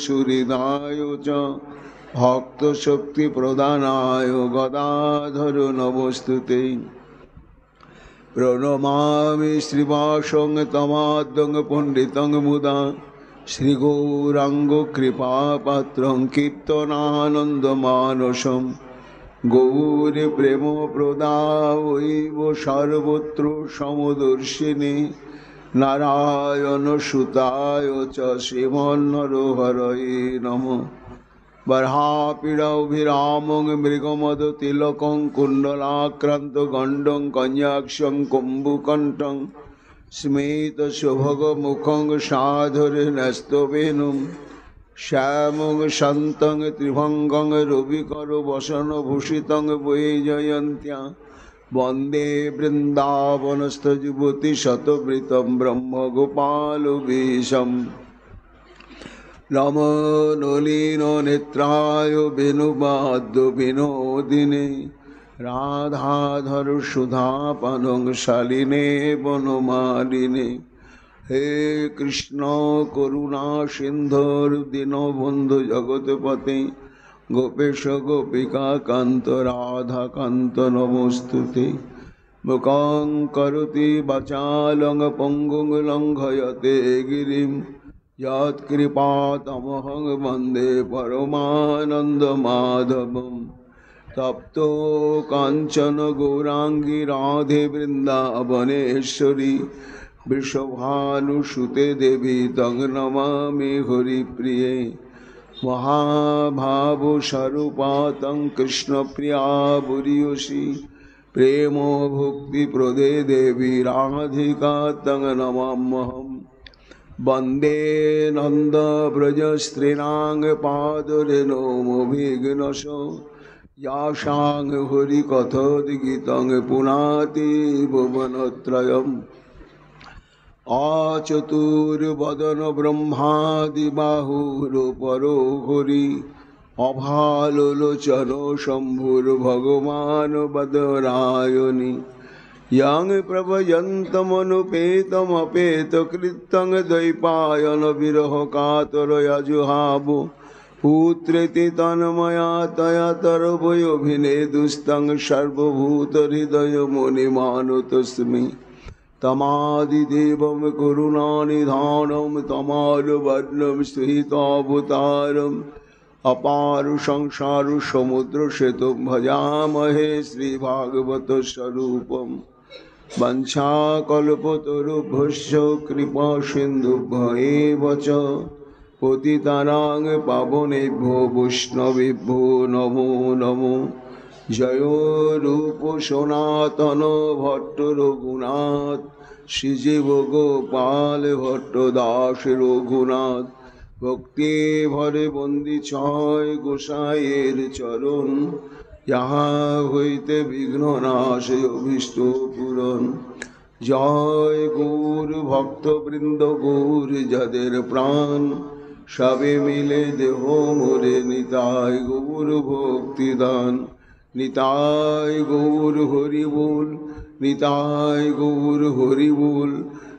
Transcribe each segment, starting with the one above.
সুহৃদায় চ ভক্ত শক্তি প্রদানায় গদাধর নমস্তুতে। প্রণমামি শ্রীবাসং তমাদ্যং পণ্ডিতং মুদা শ্রীগৌরাঙ্গ কৃপাপাত্রং কীর্তনানন্দমানসম। গৌরী প্রেম প্রদায়ৈব সর্বত্র সমদর্শিনী নারায়ণ সুতায় চ শ্রীমন্নরহরয়ে নমঃ। বর্হাপীড়াভিরামং মৃগমদ তিলকং কুণ্ডলাক্রান্ত গণ্ডং কন্যাক্ষং কুম্ভুকণ্ঠং স্মিত শুভগ মুখং সাধুরে ন্যস্তবেনুম শ্যামং শান্তং ত্রিভঙ্গং রবিকর বসন ভূষিতং বৈজয়ন্ত্য়া বন্দে বৃন্দাবনস্থ যুবতী শতবৃতম ব্রহ্ম গোপাল বেশম। নমো নলিন নেত্রায় বেণুবাদ্য বিনোদিনে রাধাধর সুধাপানং শালিনে বনমালিনে। হে কৃষ্ণ করুণা সিন্ধুর দীনবন্ধু জগৎপতে গোপেশ গোপিকা কান্ত রাধা কান্ত নমস্তুতে। মুখং করোতি বাচালং পঙ্গুং লঙ্ঘয়তে গিরিম যৎকৃপাতমহং বন্দে পরমানন্দ মাধবম। তপ্তো কাঞ্চন গৌরাঙ্গী রাধে বৃন্দাবনেশ্বরী বৃষভানুসুতে দেবী তং নমামি হরিপ্রিয়ে। মহাভাব স্বরূপা তং কৃষ্ণপ্রিয়া বুরিয়সী প্রেম ভক্তি প্রদে দেবী রাধিকা তং নমাম্যহম। বন্দে নন্দ ব্রজ স্ত্রীণাং পাদরেণুমভিঘ্নস ইয়াসাং হরিকথোদ্গীতং পুনাতি ভুবনত্রয়ম। অচতুর্বদন ব্রহ্মাদিবাহুরূপরো হরি অভালোলোচন শম্ভুর ভগবান বদরায়ণী। यं प्रभयन्तमनुपेतमपेतकृतं द्वैपायन विरह कातरयजुहावो पुत्रेति तन्मया तया तरवयोभिनेदुस्तं सर्वभूतहृदयमुनिमानुतस्मि। तमादिदेवं करुणानिधानं तमालवर्णं स्थितावतारम् अपार संसार समुद्र सेतु भजामहे श्रीभागवत स्वरूपम। वंशाकल्पतरुभ्यश्च कृपा सिन्धुभ्येव च पतितानां पावनेभ्यो वैष्णवेभ्यो नमो नमो। जयो रूप सनातन भट्ट रघुनाथ श्रीजीव गोपाल भट्ट दास रघुनाथ। भक्ति भरे बंदी छय गोसाइर चरण यहाँ हईते विघ्न नाश अभीष्ट पूरण। जय गौर भक्त बृंद गौर जदेर प्राण सबे मिले देह मोरे निताय गौर भक्ति दान। निताय गौर हरि बोल निताय गौर हरि बोल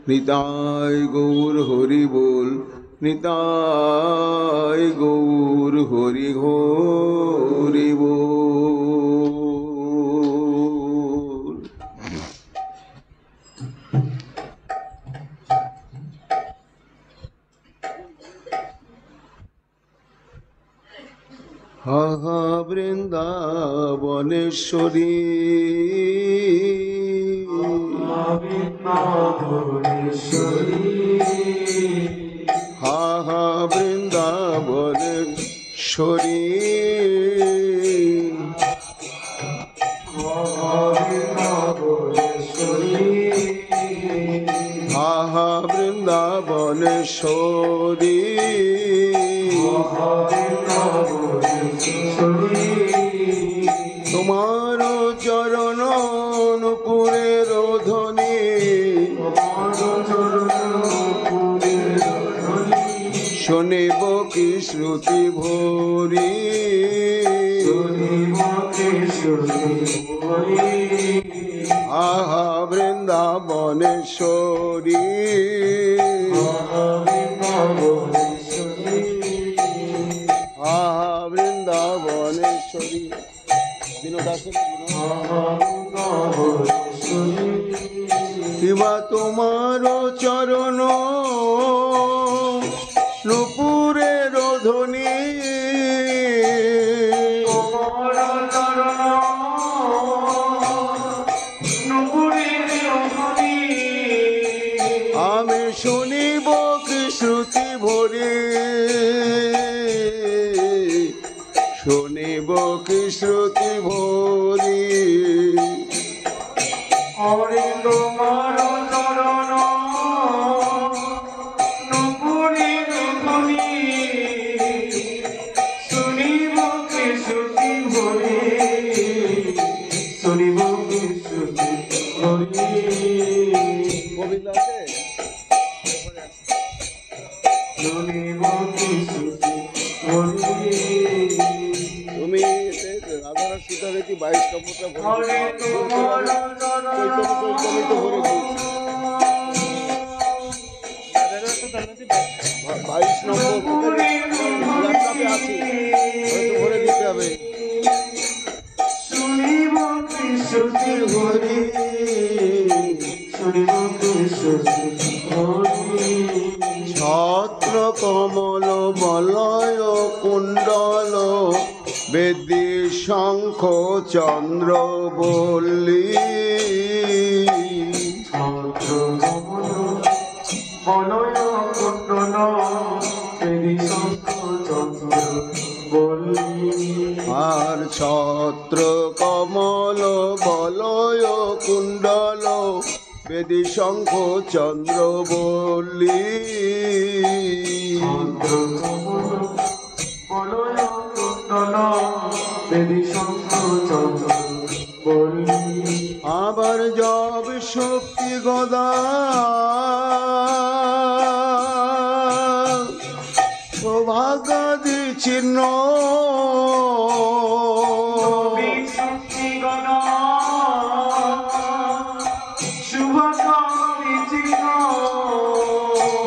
निताय गौर हरि बोल निताय गौर हरि हरि बोल। हा हा वृंदावनेश्वरी हा हा वृंदावनेश्वरी हा हा वृंदावनेश्वरी तुम्हार चरण नुपुरे रोधनी शुनिब की श्रुति भोरी आहा वृंदावनेश्वरी ভুবনেশ্বরী বিনোদাসনী কিবা তোমার চরণ নূপুরের ধ্বনি আমি শুনিব কি শ্রুতি ভরে শুনিব কি শ্রুতি ভরে হরে তোমার চরণ নূপুরের ধ্বনি শুনিব কি শ্রুতি ভরে শুনিব কি শ্রুতি ভরে গোবিন্দ আছে শুনিব কি শ্রুতি ভরে তুমি রাধারা সীতা দেখি 22 নম্বরটা হরে তোমার চৈতন্য তো ভরে দিয়েছি 22 নম্বর ল্যাপটপে আছে হয়তো ভরে দিতে হবে শুনিব কি শ্রুতি ভরে শুনিব কি শ্রুতি ভরে ছত্র কমল বলয় কুণ্ডল বেদী শঙ্খ চন্দ্র বল্লী ছত্র কমল বলয় কুণ্ডল বেদী শঙ্খ চন্দ্র বল্লী আর ছত্র কমল বলয় কুণ্ডল বেদী শঙ্খ চন্দ্র বল্লী আবার জব শক্তি গদা সৌভাগ্যাদি চিহ্ন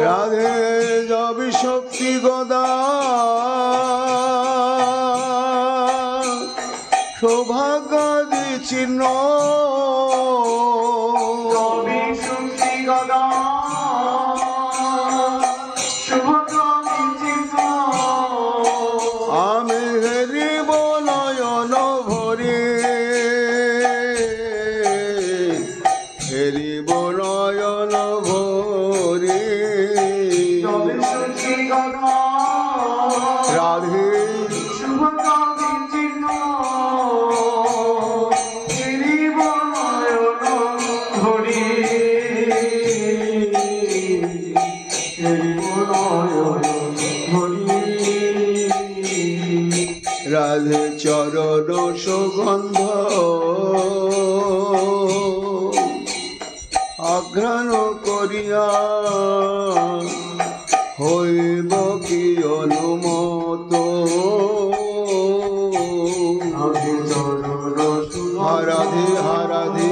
রাধে জব শক্তি গদা সৌভাগ্যাদি চিহ্ন আমি হেরিব নয়ন ভরে হেরিব নয়ন ভরে রাধে রাধে চরণ সুগন্ধ আঘ্রাণ করিয়া হইব কি অনুমত হারাধে হারাধে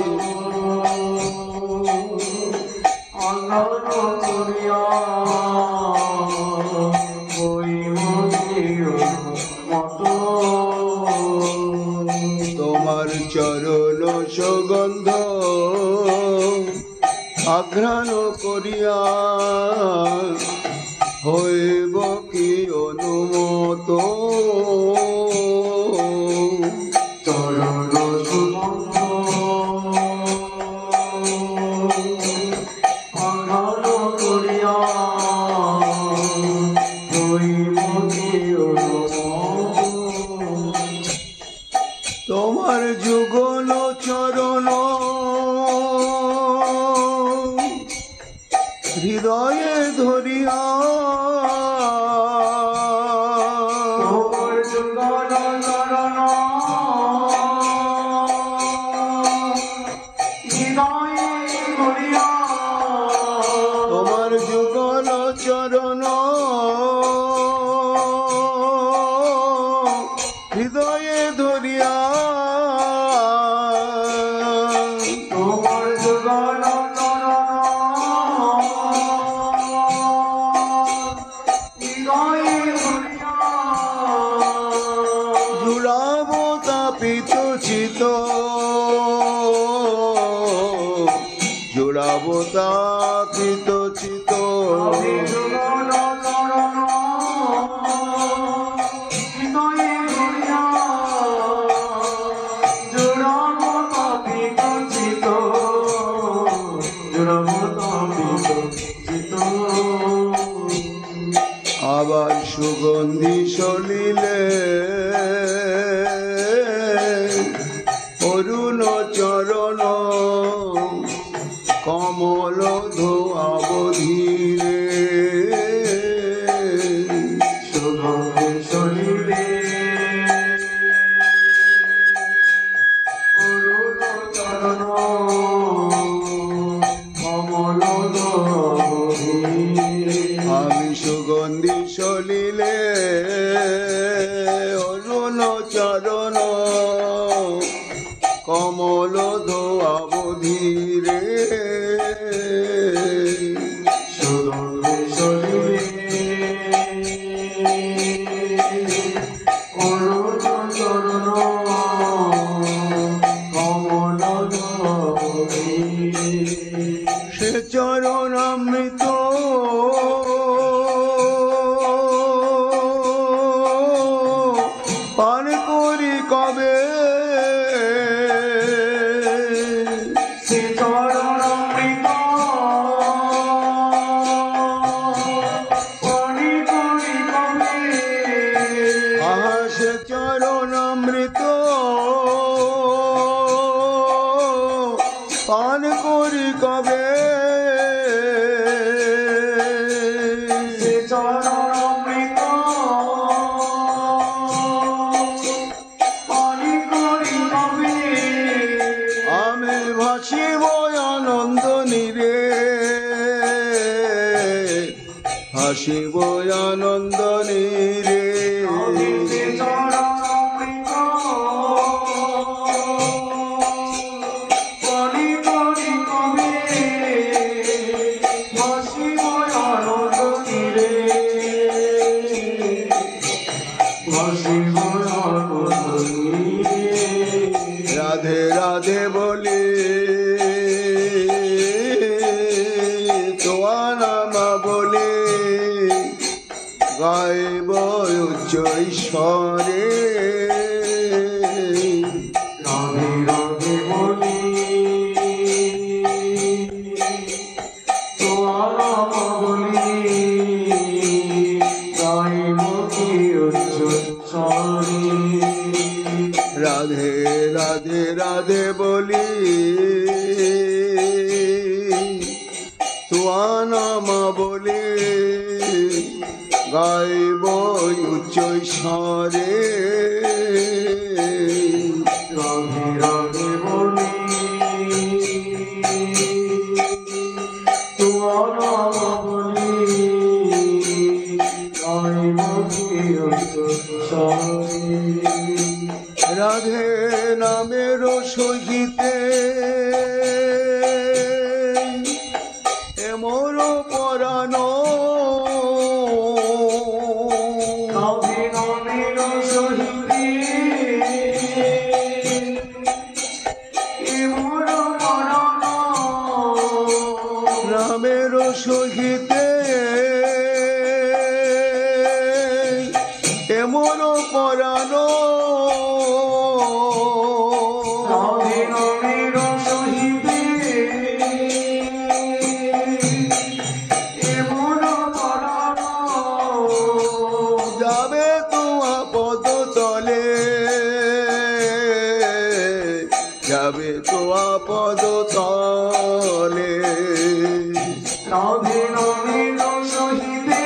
তোমার চরণ সুগন্ধ আঘ্রাণ করিয়া হইব কি অনুমত চরণ সুগন্ধ আঘ্রাণ করিয়া হইব কি অনুমত তোমার যুগল চরণ হৃদয়ে ধরিয়া তোমার যুগল চরণ হৃদয়ে ধরিয়া তোমার যুগল জুড়াবো চিত জোড়াবো তা কৃত চিত তবে যুগল চরণ হৃদয়ে ধরিয়া জোড়াব তাপিত চিত জোড়াব তাপিত চিত আবার সুগন্ধি সলিলে অরুণ চরণ কমল ধোয়াব ধীরে সুগন্ধি সলিলে অরুণ চরণ কমল ধরি আমি সুগন্ধি সলিলে অরুণ চরণ কমল ধোয়াব ধীরে সুগন্ধি সলিলে অরুণ চরণ কমল ধরি সে চরণ অমৃত পান করি কবে সে চরণ অমৃত পানি করি কবে আহা সে চরণ অমৃত পান করি কবে সে চরণ অমৃত পানি করি কবে আমি ভাসিব আনন্দ নীরে ভাসিব আনন্দ নীরে সে চরণ অমৃত পানি করি কবে ভাসিব আনন্দ তীরে ভাসিব আনন্দ তীরে রাধে রাধে বলি তোয়া নামা বলে গাইব উচ্চ ঈশ্বরে রাধে রাধে বলি তোমার বলি গাইব কি উচ্চস্বরে রাধে রাধে রাধে বলি তোয়া নামা বলে গাইব উচ্চ ঈশ্বরে রাধে রাধে বলি তোমার বলি গাইব কি উচ্চস্বরে রাধে নামের সহিতে এমর পরাণ রাধে নামের সহিতে এমর পরাণ নামের সহিতে এমর পরাণ রাধে নামের সহিতে এমর পরাণ যাবে তোমা পদ তলে যাবে তোমা পদ তলে রাধে নামের সহিতে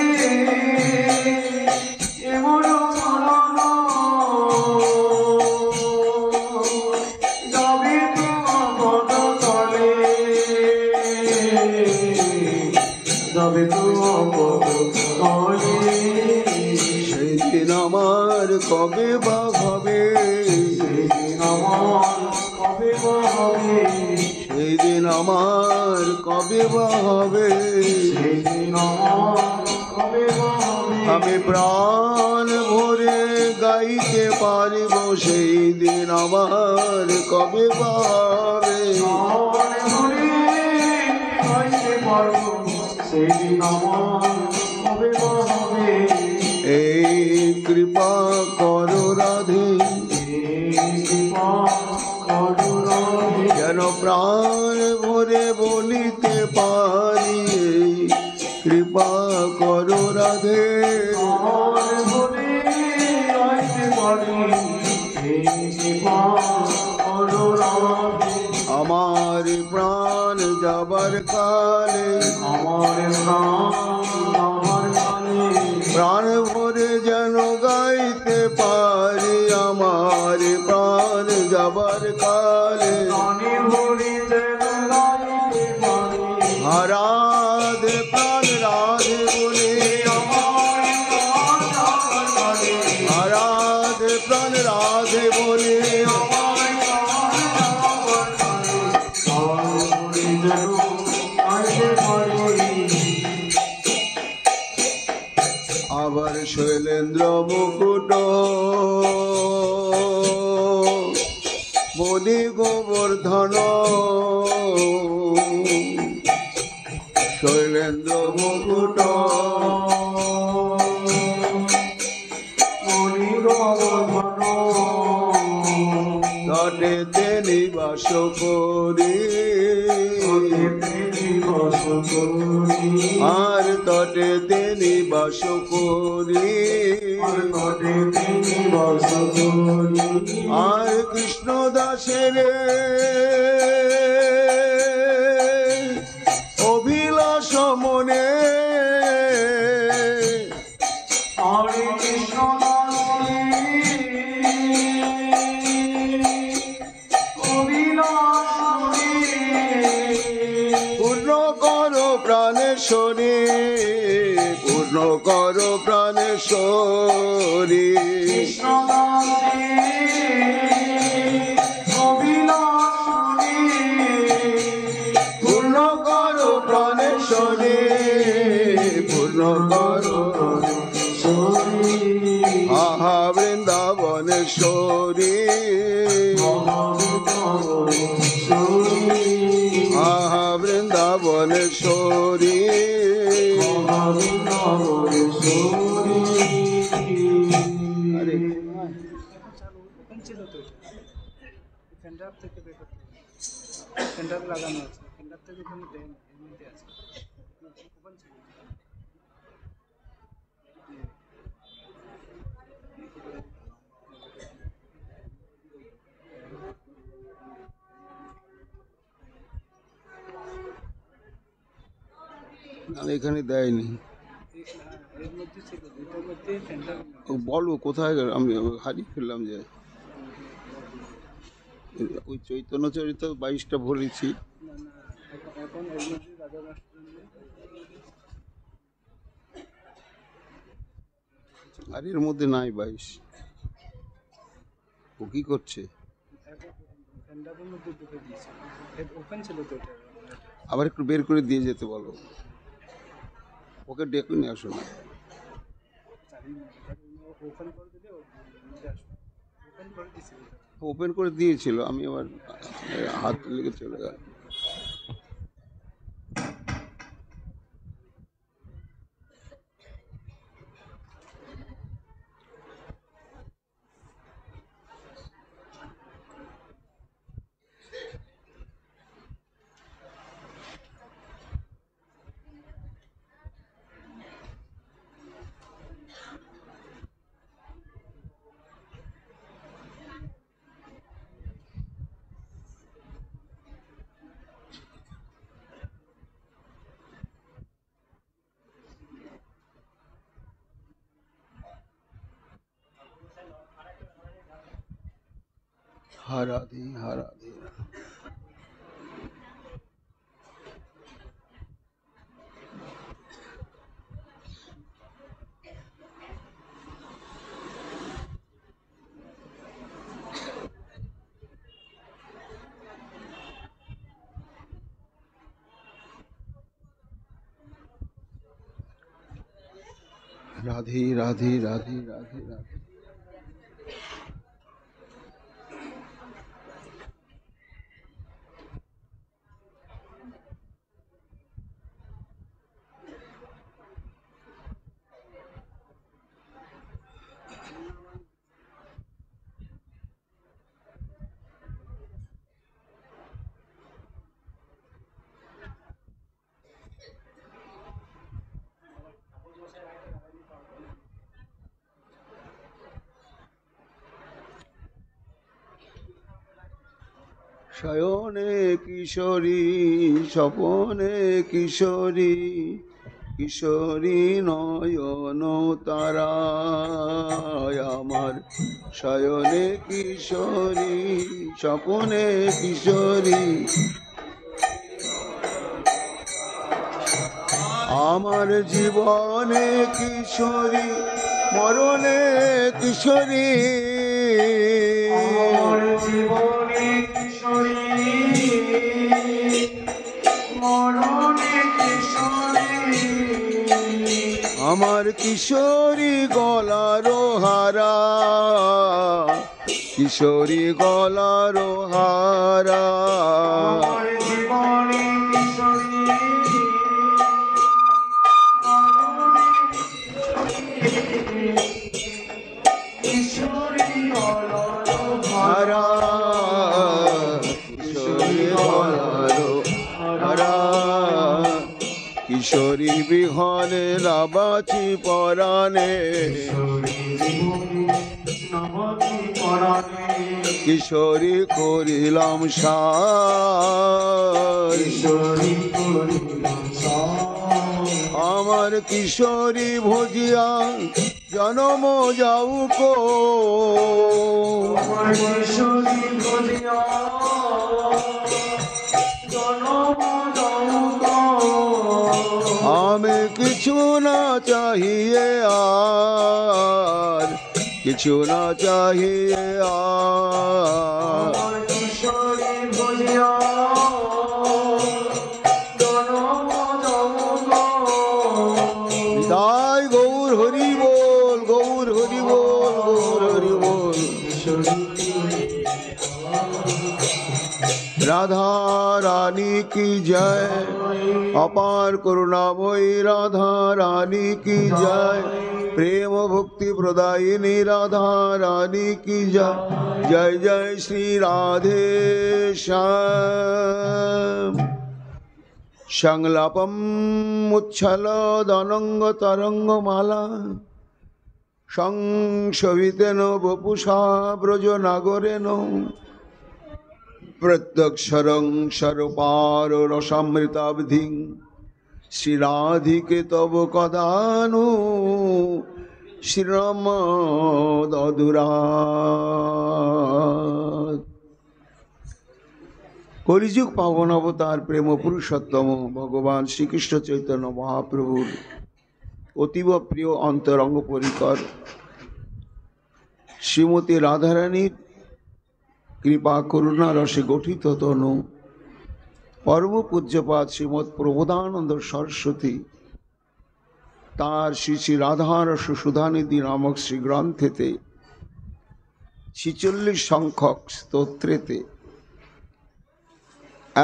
এমন পরাণ যাবে তোমার পদ তলে যাবে তোমার পদ তলে সেই দিন আমার কবে বা হবে সেদিন আমার কবে বা হবে সেই দিন আমার কবে বা হবে সেদিন আমার কবে বা হবে আমি প্রাণ ভরে গাইতে পারি পারিব সেই দিন আমার কবে পাবে মনে মনে হইতে পারব সেদিন আমার কবে হবে এই কৃপা করো রাধে যেন প্রাণ ভরে বলিতে পারি এই কৃপা করো রাধে আমার প্রাণ যাবার কালে প্রাণ ভরে যেন গাইতে পারি আমার প্রাণ যাবার কালে রাধে প্রাণ রাধে বলে রাধে প্রাণ রাধে বলে আবার শৈলেন্দ্র মুকুট বলি গোবর্ধন শৈলেন্দ্র মুকুট তটেতে নিবাস করি আর তটেতে নিবাস করি আর কৃষ্ণ দাসের অভিলাষ মনে পূর্ণ করো প্রাণেশ্বরী পূর্ণ করো প্রাণেশ্বরী পূর্ণ করো প্রাণেশ্বরী পূর্ণ করো আহা বৃন্দাবনেশ্বরী আহা বৃন্দাবনেশ্বরী লাগানো আছে ফ্যানটার থেকে কোনো দেয় না এমনিতে আছে ওপেন ছিল এখানে দেয়নি এর মধ্যে ছিল দুটোর মধ্যে ফ্যানটা বলো কোথায় গেল আমি হারিয়ে ফেললাম যে ওই চৈতন্য চরিত্র 22টা ভরেছি না এখন এর মধ্যে রাজা মাস্টার আর এর মধ্যে নাই 22 ও কি করছে ফ্যানটার মধ্যে ঢুকে দিয়েছে ওপেন ছিল তো এটা আবার একটু বের করে দিয়ে যেতে বলো ওকে ডেকে নিয়ে আসো ওপেন করে দিলে ওপেন করে দিয়েছিল ওপেন করে দিয়েছিল আমি আবার হাত লেগে চলে গেল রাধে রাধে রাধে রাধে রাধে রাধে রাধে শয়নে কিশোরী স্বপনে কিশোরী কিশোরী নয়ন তারায় আমার শয়নে কিশোরী স্বপনে কিশোরী আমার জীবনে কিশোরী মরণে কিশোরী আমার জীবনে কিশোরী মরণে কিশোরী আমার কিশোরী গলার হারা কিশোরী গলার হারা আমার জীবনে কিশোরী মরণে কিশোরী গলার হারা কিশোরী গলার হারা কিশোরী বিহনে লাবাচি পরাণে কিশোরী করিলাম সার আমার কিশোরী ভজিয়া জনম যাউক আমি কিছু না চাহিয়ে আর কিছু না চাহিয়ে আর তাই গৌর হরি বল গৌর হরি বল গৌর হরি বল রাধা রানী কি জয় অপার করুণাময়ী রাধা রানী কি জয় প্রেম ভক্তি প্রদায়িনী রাধা রানী কি জয় জয় জয় শ্রী রাধে শ্যাম সংলাপম উচ্ছল দনঙ্গ তরঙ্গ মালা সংশোভিতেন বপুষা ব্রজ নাগরেণ প্রত্যক্ষরং সর্পার রসামৃতাবধি শ্রীরাধিকে তব কদানু শ্রীরামদুরাত কলিযুগ পাবন অবতার প্রেম পুরুষোত্তম ভগবান শ্রীকৃষ্ণ চৈতন্য মহাপ্রভুর অতীব প্রিয় অন্তরঙ্গ পরিকর শ্রীমতী রাধারানীর কৃপা করুণা রসে গঠিত তনু পরম পূজ্যপাদ শ্রীমৎ প্রবোধানন্দ সরস্বতী তার শ্রী শ্রী রাধারস সুধানিধি নামক শ্রী গ্রন্থেতে 46 সংখ্যক স্তোত্রেতে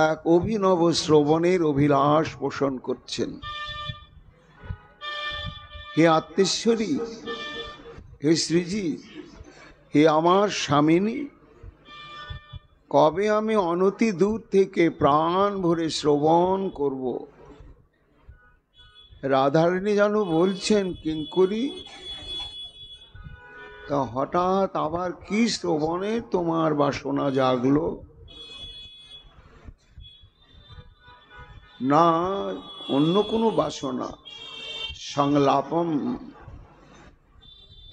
এক অভিনব শ্রবণের অভিলাষ পোষণ করছেন। হে আত্মেশ্বরী, হে শ্রীজি, হে আমার স্বামিনী, কবে আমি অনতি দূর থেকে প্রাণ ভরে শ্রবণ করব। রাধারানী যেন বলছেন, কিঙ্করী, তা হঠাৎ আবার কি শ্রবণে তোমার বাসনা জাগলো? না, অন্য কোনো বাসনা। সংলাপম,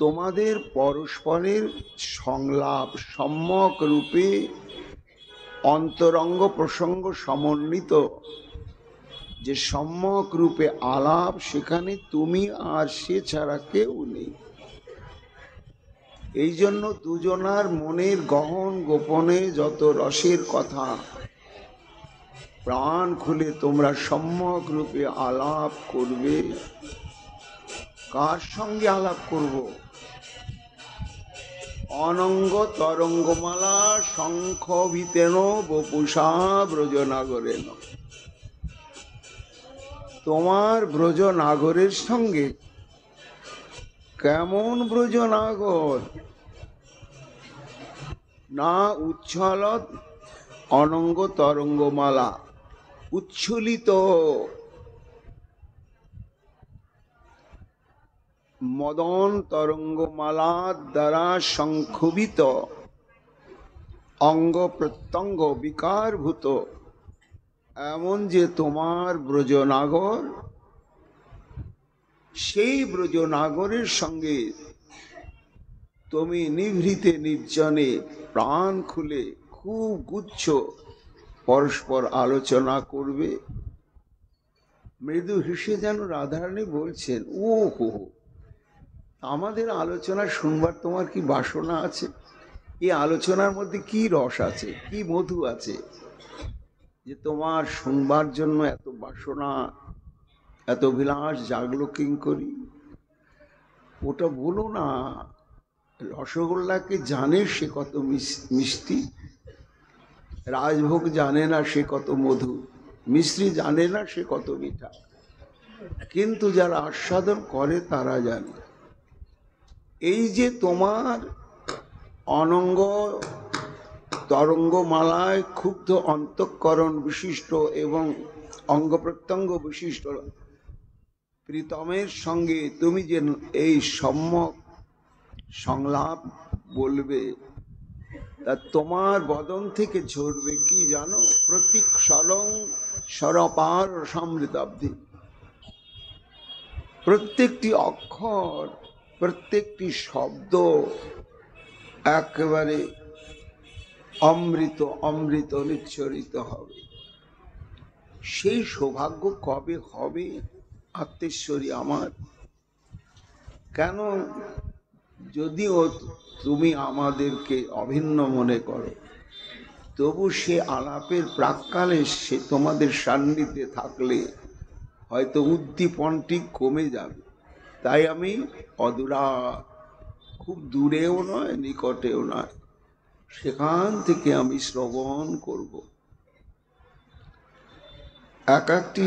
তোমাদের পরস্পরের সংলাপ সম্যক রূপে অন্তরঙ্গ প্রসঙ্গ সমন্বিত যে সম্যক রূপে আলাপ, সেখানে তুমি আর সে ছাড়া কেউ নেই। এই জন্য দুজনার মনের গহন গোপনে যত রসের কথা প্রাণ খুলে তোমরা সম্যক রূপে আলাপ করবে। কার সঙ্গে আলাপ করব? অনঙ্গ তরঙ্গমালা শঙ্খভিতেন বপুষা ব্রজনাগরেণ। তোমার ব্রজনাগরের সঙ্গে। কেমন ব্রজনাগর? না উচ্ছল অনঙ্গ তরঙ্গমালা, উচ্ছলিত মদন তরঙ্গমালার দ্বারা সংক্ষোভিত অঙ্গ প্রত্যঙ্গ বিকারভূত, এমন যে তোমার ব্রজনাগর, সেই ব্রজনাগরের সঙ্গে তুমি নিভৃতে নির্জনে প্রাণ খুলে খুব গুচ্ছ পরস্পর আলোচনা করবে। মৃদু হেসে যেন রাধারানী বলছেন, ও হো, আমাদের আলোচনা শুনবার তোমার কি বাসনা আছে? এই আলোচনার মধ্যে কি রস আছে, কি মধু আছে যে তোমার শুনবার জন্য এত বাসনা, এত অভিলাষ জাগলো কিঙ্করি? ওটা বলো না। রসগোল্লাকে জানে সে কত মিষ্টি, রাজভোগ জানে না সে কত মধু, মিশ্রি জানে না সে কত মিঠা, কিন্তু যারা আস্বাদন করে তারা জানে। এই যে তোমার অনঙ্গ তরঙ্গমালায় ক্ষুব্ধ অন্তঃকরণ বিশিষ্ট এবং অঙ্গ প্রত্যঙ্গ বিশিষ্ট প্রীতমের সঙ্গে তুমি যে এই সম্যক সংলাপ বলবে, তা তোমার বদন থেকে ঝরবে কি জানো? প্রতীক সলং সরপার সমৃতাব্ধি। প্রত্যেকটি অক্ষর, প্রত্যেকটি শব্দ একেবারে অমৃত অমৃত নিচ্ছরিত হবে। সেই সৌভাগ্য কবে হবে আত্মেশ্বরী আমার? কেন? যদিও তুমি আমাদেরকে অভিন্ন মনে করো, তবু সে আলাপের প্রাক্কালে সে তোমাদের সান্নিধ্যে থাকলে হয়তো উদ্দীপনটি কমে যাবে। তাই আমি অদূরা, খুব দূরেও নয় নিকটেও নয়, সেখান থেকে আমি শ্রবণ করব। এক একটি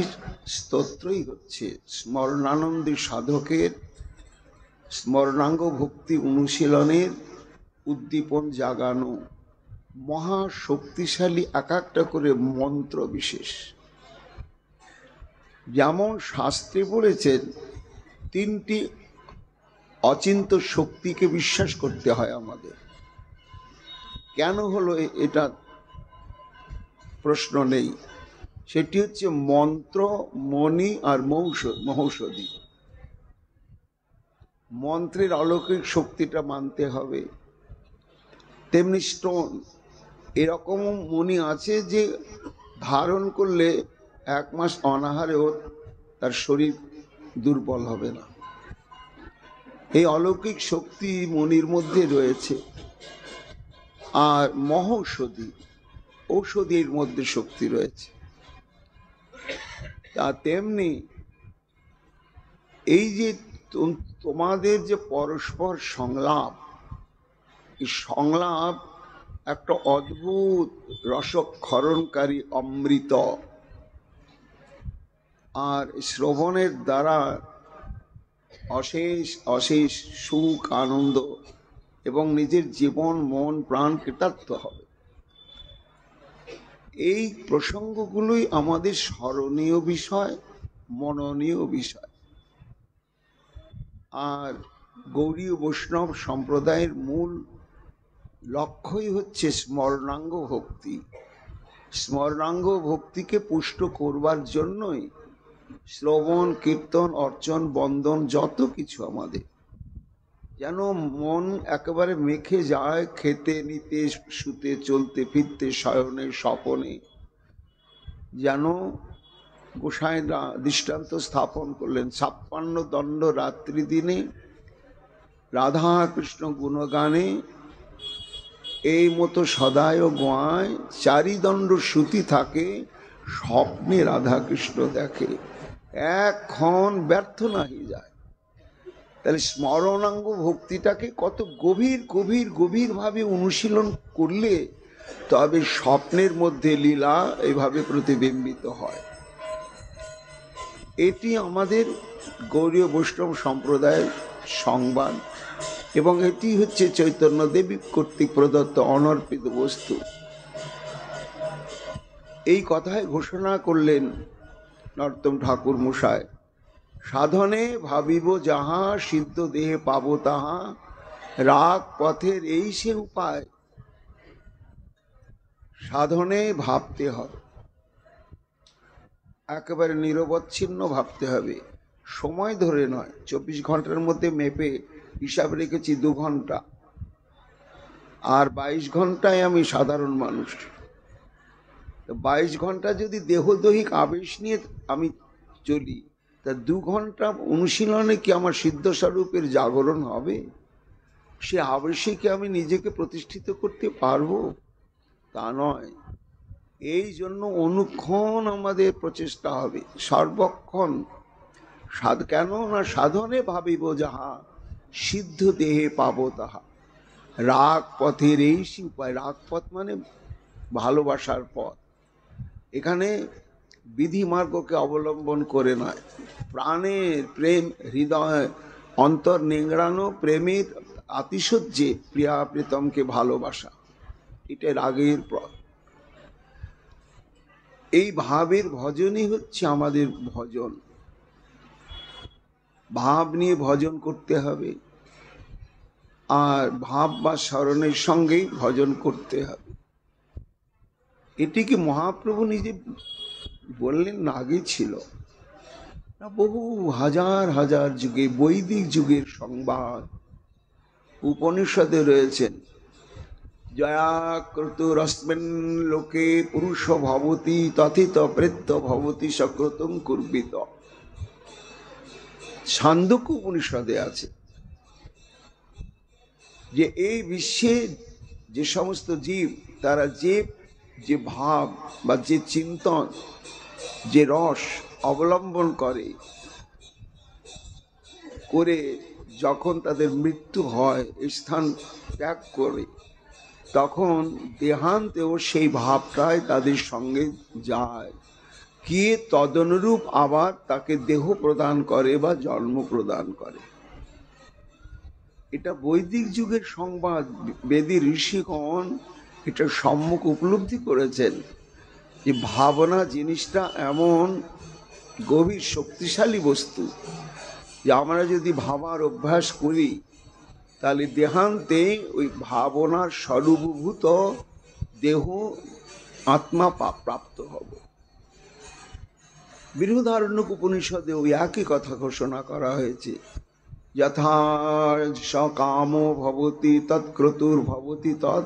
স্তোত্রই হচ্ছে স্মরণানন্দী সাধকের স্মরণাঙ্গ ভক্তি অনুশীলনের উদ্দীপন জাগানো মহা শক্তিশালী এক একটা করে মন্ত্র বিশেষ। যেমন শাস্ত্রে বলেছেন, তিনটি অচিন্ত শক্তিকে বিশ্বাস করতে হয় আমাদের। কেন হলো এটা প্রশ্ন নেই। সেটি হচ্ছে মন্ত্র, মণি আর মহৌষধি। মন্ত্রের অলৌকিক শক্তিটা মানতে হবে। তেমনি স্টোন, এরকম মণি আছে যে ধারণ করলে 1 মাস অনাহারেও তার শরীর দুর্বল হবে না। এই অলৌকিক শক্তি মণির মধ্যে রয়েছে। আর মহৌষধি, ঔষধির মধ্যে শক্তি রয়েছে। তা তেমনি এই যে তোমাদের যে পরস্পর সংলাপ, এই সংলাপ একটা অদ্ভুত রসক্ষরণকারী অমৃত। আর শ্রবণের দ্বারা অশেষ অশেষ সুখ আনন্দ এবং নিজের জীবন মন প্রাণ কৃতার্থ হবে। এই প্রসঙ্গগুলোই আমাদের স্মরণীয় বিষয়, মননীয় বিষয়। আর গৌড়ীয় বৈষ্ণব সম্প্রদায়ের মূল লক্ষ্যই হচ্ছে স্মরণাঙ্গ ভক্তি। স্মরণাঙ্গ ভক্তিকে পুষ্ট করবার জন্যই শ্রবণ কীর্তন অর্চন বন্দন যত কিছু আমাদের, যেন মন একেবারে মেখে যায় খেতে নিতে শুতে চলতে ফিরতে শয়নে স্বপনে। যেন গোসাইরা দৃষ্টান্ত স্থাপন করলেন, 56 দণ্ড রাত্রি দিনে রাধা কৃষ্ণ গুণগানে এই মতো সদায় গোয়ায়, 4 দণ্ড শ্রুতি থাকে স্বপ্নে রাধা কৃষ্ণ দেখে, এক ক্ষণ ব্যর্থ নাহি যায়। তাহলে স্মরণাঙ্গ ভক্তিটাকে কত গভীর গভীর গভীরভাবে অনুশীলন করলে তবে স্বপ্নের মধ্যে লীলা এইভাবে প্রতিবিম্বিত হয়। এটি আমাদের গৌড়ীয় বৈষ্ণব সম্প্রদায়ের সংবাদ এবং এটি হচ্ছে চৈতন্য দেবী কর্তৃক প্রদত্ত অনর্পিত বস্তু। এই কথায় ঘোষণা করলেন নরোত্তম ঠাকুর মশাই, সাধনে ভাবিব যাহা সিদ্ধ দেহে পাবো তাহা, রাগ পথের এই সে উপায়। সাধনে ভাবতে হবে, একেবারে নিরবচ্ছিন্ন ভাবতে হবে, সময় ধরে নয়। 24 ঘন্টার মধ্যে মেপে হিসাব রেখেছি 2 ঘন্টা, আর 22 ঘন্টায় আমি সাধারণ মানুষ। 22 ঘন্টা যদি দেহদৈহিক আবেশ নিয়ে আমি চলি, তা 2 ঘন্টা অনুশীলনে কি আমার সিদ্ধ স্বরূপের জাগরণ হবে? সে আবেশে কি আমি নিজেকে প্রতিষ্ঠিত করতে পারবো? তা নয়। এই জন্য অনুক্ষণ আমাদের প্রচেষ্টা হবে, সর্বক্ষণ। কেন না সাধনে ভাবিব যাহা, সিদ্ধ দেহে পাবো তাহা। রাগ পথের এই উপায়। রাগ পথ মানে ভালোবাসার পথ। এখানে বিধিমার্গকে অবলম্বন করে নয়, প্রাণের প্রেম, হৃদয় অন্তর নিংড়ানো প্রেমের আতিশয্যে প্রিয়া প্রীতমকে ভালোবাসা, এটা রাগের পথ। এই ভাবের ভজনই হচ্ছে আমাদের ভজন। ভাব নিয়ে ভজন করতে হবে, আর ভাব বা স্মরণের সঙ্গেই ভজন করতে হবে। এটিকে মহাপ্রভু নিজে বললেন না, আগে ছিল না, বহু হাজার হাজার যুগে, বৈদিক যুগের সংবাদ উপনিষদে রয়েছেন। জয়া ক্রতুরস্মিন লোকে পুরুষ ভবতি তথিত প্রেত্য ভবতি সক্রতুং কুর্বিত। ছান্দোক্য উপনিষদে আছে যে এই বিশ্বে যে সমস্ত জীব, তারা যে ভাব বা যে চিন্তন, যে রস অবলম্বন করে যখন তাদের মৃত্যু হয়, স্থান ত্যাগ করে, তখন দেহান্তেও সেই ভাবটাই তাদের সঙ্গে যায়, কি তদনুরূপ আবার তাকে দেহ প্রদান করে বা জন্ম প্রদান করে। এটা বৈদিক যুগের সংবাদ। বেদী ঋষিগণ এটা সম্মুখ উপলব্ধি করেছেন যে ভাবনা জিনিসটা এমন গভীর শক্তিশালী বস্তু যে আমরা যদি ভাবার অভ্যাস করি, তাহলে দেহান্তে ওই ভাবনার স্বরূপভূত দেহ আত্মা প্রাপ্ত হব। বৃহদারণ্যক উপনিষদে ওই একই কথা ঘোষণা করা হয়েছে। যথা সকামো ভবতি তৎক্রতুর ভবতি তৎ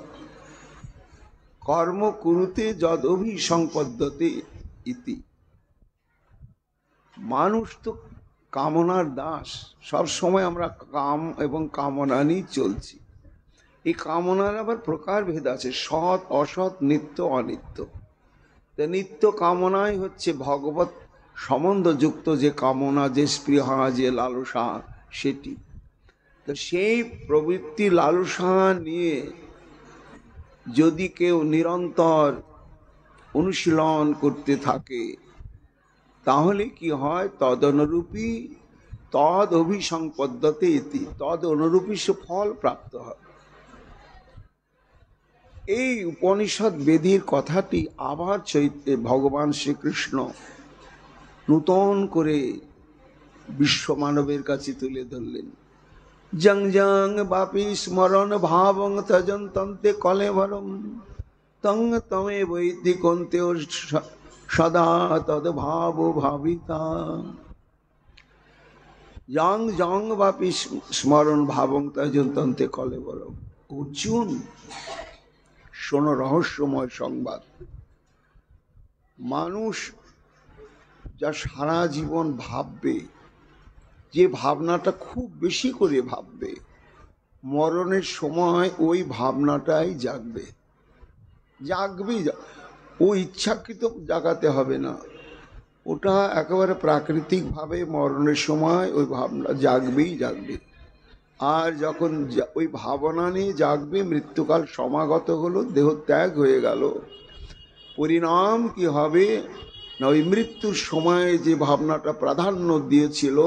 কর্ম কুরুতে যদভিসম্পদ্যতে ইতি। মানুষ তো কামনার দাস, সব সময় আমরা কাম এবং কামনা নিয়ে চলছি। এই কামনার আবার প্রকারভেদ আছে, সৎ অসৎ, নিত্য অনিত্য। নিত্য কামনাই হচ্ছে ভগবত সম্বন্ধযুক্ত যে কামনা, যে স্পৃহা, যে লালসা, সেটি। তো সেই প্রবৃত্তি লালসা নিয়ে যদি কেউ নিরন্তর অনুশীলন করতে থাকে, তাহলে কি হয়? তদনুরূপী তদ অভিসম্পদ্যতে ইতি, তদ অনুরূপী সে ফল প্রাপ্ত হয়। এই উপনিষদ বেদীর কথাটি আবার ভগবান শ্রীকৃষ্ণ নূতন করে বিশ্ব মানবের কাছে তুলে ধরলেন। জং জং বাপি স্মরণ ভাবং তজন্তন্তে কলেবরম তং তমে বৈদি কন্তেও সদা তদ ভাব ভাবিতা। জং জং বাপি স্মরণ ভাবং তজন্তন্তে কলেবরম। অর্জুন, শোনো রহস্যময় সংবাদ। মানুষ যা সারা জীবন ভাববে, যে ভাবনাটা খুব বেশি করে ভাববে, মরণের সময় ওই ভাবনাটাই জাগবে। ও ইচ্ছাকৃত জাগাতে হবে না, ওটা একেবারে প্রাকৃতিকভাবে মরণের সময় ওই ভাবনা জাগবেই জাগবে। আর যখন ওই ভাবনা নিয়ে জাগবে, মৃত্যুকাল সমাগত হলো, দেহ ত্যাগ হয়ে গেল, পরিণাম কি হবে না, ওই মৃত্যুর সময় যে ভাবনাটা প্রাধান্য দিয়েছিল,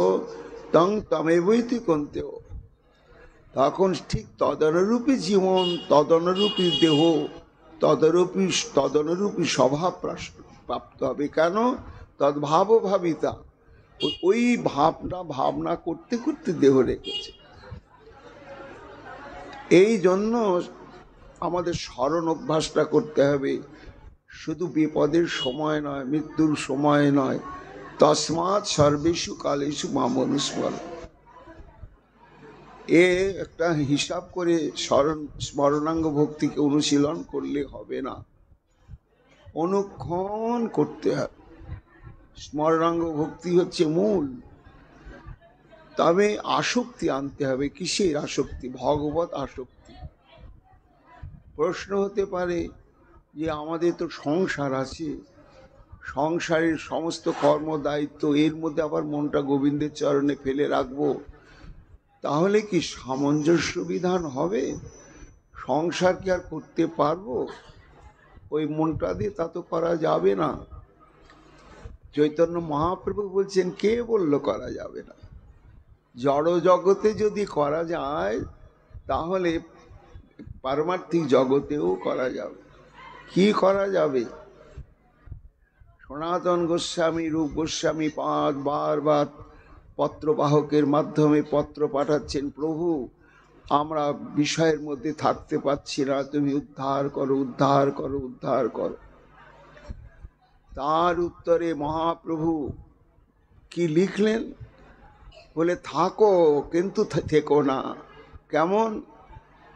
তং তমেবৈতি কন্তেও, তখন ঠিক তদনুরূপী জীবন, তদনুরূপী দেহ, তদনুরূপী স্বভাব প্রাপ্ত হবে। কেন? তদ্ভাব ভাবিতা, ওই ভাবনা করতে করতে দেহ রেখেছে। এই জন্য আমাদের স্মরণ অভ্যাসটা করতে হবে, শুধু বিপদের সময় নয়, মৃত্যুর সময় নয়। তস্মাৎ সর্বেষু কালেষু মাম অনুস্মর। এ একটা হিসাব করে স্মরণাঙ্গ ভক্তিকে অনুশীলন করলে হবে না, অনুক্ষণ করতে হবে। স্মরণাঙ্গ ভক্তি হচ্ছে মূল। তবে আসক্তি আনতে হবে। কিসের আসক্তি? ভগবত আসক্তি। প্রশ্ন হতে পারে যে আমাদের তো সংসার আছে, সংসারের সমস্ত কর্ম দায়িত্ব, এর মধ্যে আবার মনটা গোবিন্দের চরণে ফেলে রাখবো, তাহলে কি সামঞ্জস্য বিধান হবে? সংসার কি আর করতে পারবো ওই মনটা দিয়ে? তা তো করা যাবে না। চৈতন্য মহাপ্রভু বলছেন, কে বলল করা যাবে না? জড় জগতে যদি করা যায় তাহলে পারমার্থিক জগতেও করা যাবে। কি করা যাবে? সনাতন গোস্বামী, রূপ গোস্বামী বারবার পত্রবাহকের মাধ্যমে পত্র পাঠাচ্ছেন, প্রভু আমরা বিষয়ের মধ্যে থাকতে পারছি না, তুমি উদ্ধার করো, উদ্ধার করো, উদ্ধার করো। তার উত্তরে মহাপ্রভু কি লিখলেন? বলে, থাকো কিন্তু থেকো না। কেমন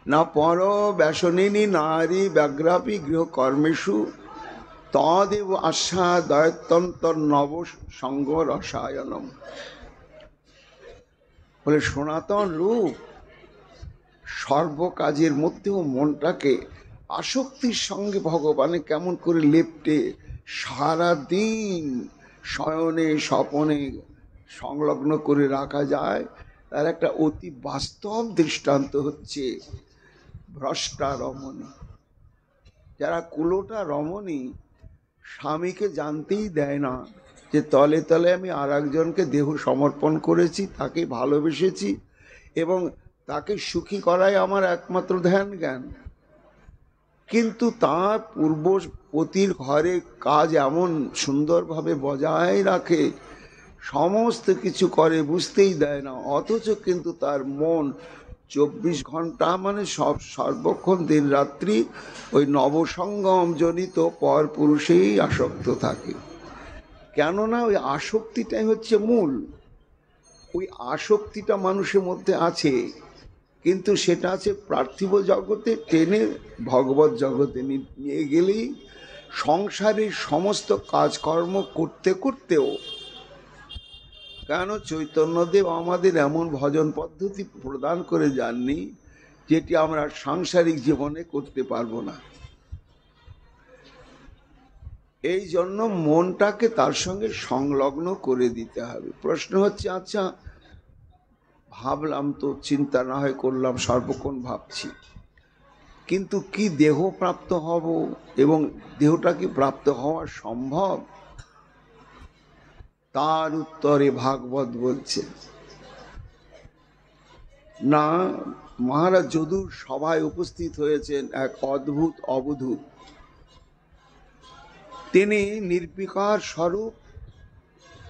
না? পর ব্যসনিনী নারী ব্যাঘ্রাপি গৃহকর্মেষু তদেব আশা দয়তন্তর নব সঙ্গ রসায়নম। বলে, সনাতন রূপ সর্বকাজের মধ্যেও মনটাকে আসক্তির সঙ্গে ভগবানে কেমন করে লেপ্টে সারাদিন শয়নে স্বপনে সংলগ্ন করে রাখা যায়, তার একটা অতি বাস্তব দৃষ্টান্ত হচ্ছে ভ্রষ্টা রমণী। যারা কুলোটা রমণী, স্বামীকে জানতেই দেয় না যে তলে তলে আমি আর একজনকে দেহ সমর্পণ করেছি, তাকে ভালোবেসেছি এবং তাকে সুখী করাই আমার একমাত্র ধ্যান জ্ঞান। কিন্তু তার পূর্বপতির ঘরে কাজ এমন সুন্দরভাবে বজায় রাখে, সমস্ত কিছু করে, বুঝতেই দেয় না। অথচ কিন্তু তার মন 24 ঘন্টা মানে সর্বক্ষণ দিন রাত্রি ওই নবসঙ্গম জনিত পর পুরুষেই আসক্ত থাকে। কেননা ওই আসক্তিটাই হচ্ছে মূল। ওই আসক্তিটা মানুষের মধ্যে আছে, কিন্তু সেটা আছে পার্থিব জগতে, টেনে ভগবত জগতে নিয়ে গেলেই সংসারের সমস্ত কাজকর্ম করতে করতেও। কেন চৈতন্যদেব আমাদের এমন ভজন পদ্ধতি প্রদান করে যাননি যেটি আমরা সাংসারিক জীবনে করতে পারবো না। এই জন্য মনটাকে তার সঙ্গে সংলগ্ন করে দিতে হবে। প্রশ্ন হচ্ছে, আচ্ছা ভাবলাম তো, চিন্তা না হয় করলাম, সর্বক্ষণ ভাবছি, কিন্তু কি দেহ প্রাপ্ত হব এবং দেহটা কি প্রাপ্ত হওয়া সম্ভব? তার উত্তরে ভাগবত বলছে, না। মহারাজ যদুর সভায় উপস্থিত হয়েছেন এক অদ্ভুত অবধূত। তিনি নির্বিকার স্বরূপ,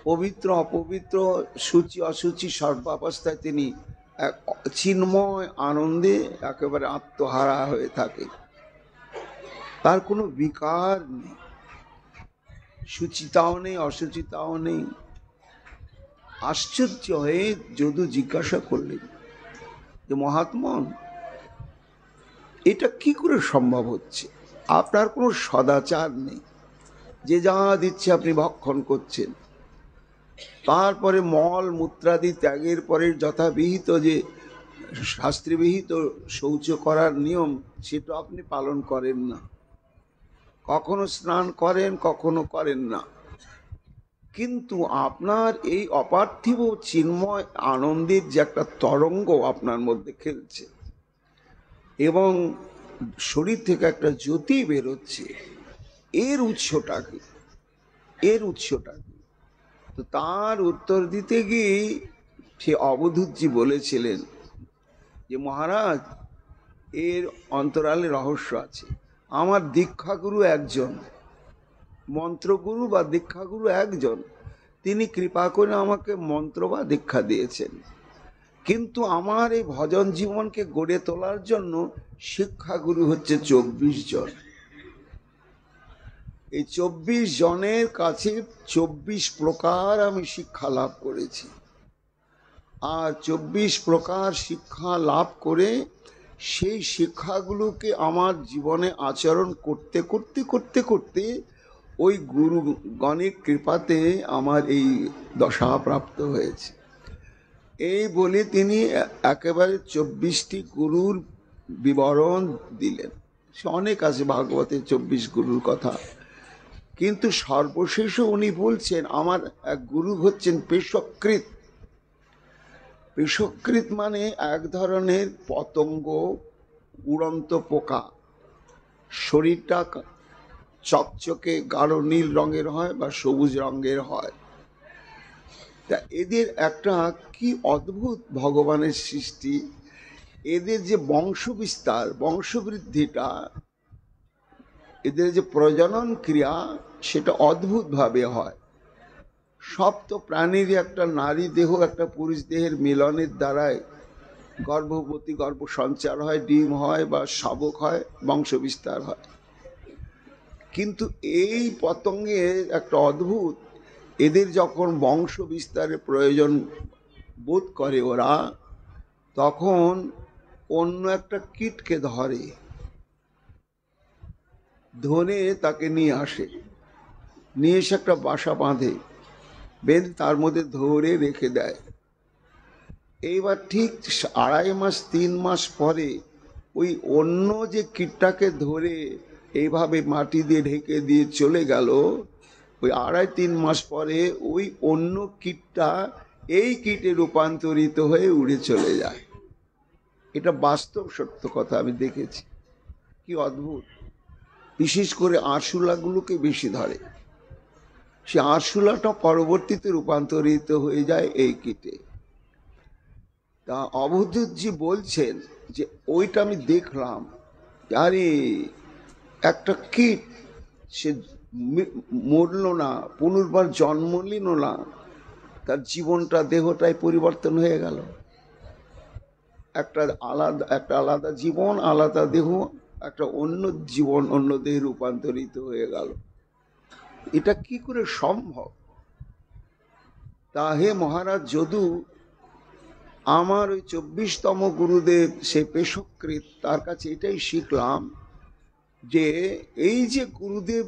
পবিত্র অপবিত্র, সূচি অসুচি সর্বাবস্থায় তিনি এক চিন্ময় আনন্দে একেবারে আত্মহারা হয়ে থাকে। তার কোনো বিকার নেই, সুচিতাও নেই, অসুচিতাও নেই। আশ্চর্য হয়ে যদু জিজ্ঞাসা করলেন যে, মহাত্মন এটা কি করে সম্ভব হচ্ছে? আপনার কোনো সদাচার নেই, যে যা দিচ্ছে আপনি ভক্ষণ করছেন। তারপরে মল মূত্রাদি ত্যাগের পরে যথাবিহিত যে শাস্ত্রবিহিত শৌচ করার নিয়ম, সেটা আপনি পালন করেন না। কখনো স্নান করেন, কখনো করেন না। কিন্তু আপনার এই অপার্থিব চিন্ময় আনন্দের যে একটা তরঙ্গ আপনার মধ্যে খেলছে এবং শরীর থেকে একটা জ্যোতি বেরোচ্ছে, এর উৎসটা কি? এর উৎসটা কি? তো তার উত্তর দিতে গিয়ে সে অবধূতজি বলেছিলেন যে, মহারাজ এর অন্তরালে রহস্য আছে। আমার দীক্ষাগুরু একজন, মন্ত্রগুরু বা দীক্ষাগুরু একজন, তিনি কৃপা করে আমাকে মন্ত্র বা দীক্ষা দিয়েছেন। কিন্তু আমার এই ভজন জীবনকে গড়ে তোলার জন্য শিক্ষাগুরু হচ্ছে 24 জন। এই 24 জনের কাছে 24 প্রকার আমি শিক্ষা লাভ করেছি। আর 24 প্রকার শিক্ষা লাভ করে সেই শিক্ষাগুলোকে আমার জীবনে আচরণ করতে করতে করতে করতে ওই গুরুগণের কৃপাতে আমার এই দশা প্রাপ্ত হয়েছে। এই বলে তিনি একেবারে 24টি গুরুর বিবরণ দিলেন। সে অনেক আছে ভাগবতের 24 গুরুর কথা, কিন্তু সর্বশেষে উনি বলছেন আমার এক গুরু হচ্ছেন পেশকৃত। পেশকৃত মানে এক ধরনের পতঙ্গ, উড়ন্ত পোকা, শরীরটা চকচকে গাঢ় নীল রঙের হয় বা সবুজ রঙের হয়। তা এদের একটা কি অদ্ভুত ভগবানের সৃষ্টি, এদের যে বংশবিস্তার, বংশবৃদ্ধিটা, এদের যে প্রজনন ক্রিয়া সেটা অদ্ভুতভাবে হয়। সব তো প্রাণীরই একটা নারী দেহ একটা পুরুষ দেহের মিলনের দ্বারাই গর্ভবতী, গর্ভ সঞ্চার হয়, ডিম হয় বা শাবক হয়, বংশবিস্তার হয়। কিন্তু এই পতঙ্গের একটা অদ্ভুত, এদের যখন বংশ বিস্তারের প্রয়োজন বোধ করে ওরা, তখন অন্য একটা কীটকে ধরে তাকে নিয়ে আসে, নিয়ে এসে একটা বাসা বাঁধে, বেঁধে তার মধ্যে ধরে রেখে দেয়। এইবার ঠিক 2.5 মাস 3 মাস পরে ওই অন্য যে কীটটাকে ধরে এইভাবে মাটি দিয়ে ঢেকে দিয়ে চলে গেল, ওই 2.5-3 মাস পরে ওই অন্য কীটটা এই কীটে রূপান্তরিত হয়ে উড়ে চলে যায়। এটা বাস্তব সত্য কথা, আমি দেখেছি। কি অদ্ভুত! বিশেষ করে আরশোলাগুলোকে বেশি ধরে, সে আরশোলাটা পরবর্তীতে রূপান্তরিত হয়ে যায় এই কীটে। তা অবধূতজি বলছেন যে ওইটা আমি দেখলাম, আরে একটা কীট, সে মরল না, পুনর্বার জন্ম নিল না, তার জীবনটা দেহটাই পরিবর্তন হয়ে গেল। একটা আলাদা জীবন, আলাদা দেহ, একটা অন্য জীবন অন্য দেহে রূপান্তরিত হয়ে গেল। এটা কি করে সম্ভব? তা হে মহারাজ, যদু আমার ওই 24তম গুরুদেব সে পেশকৃত, তার কাছে এটাই শিখলাম যে এই যে গুরুদেব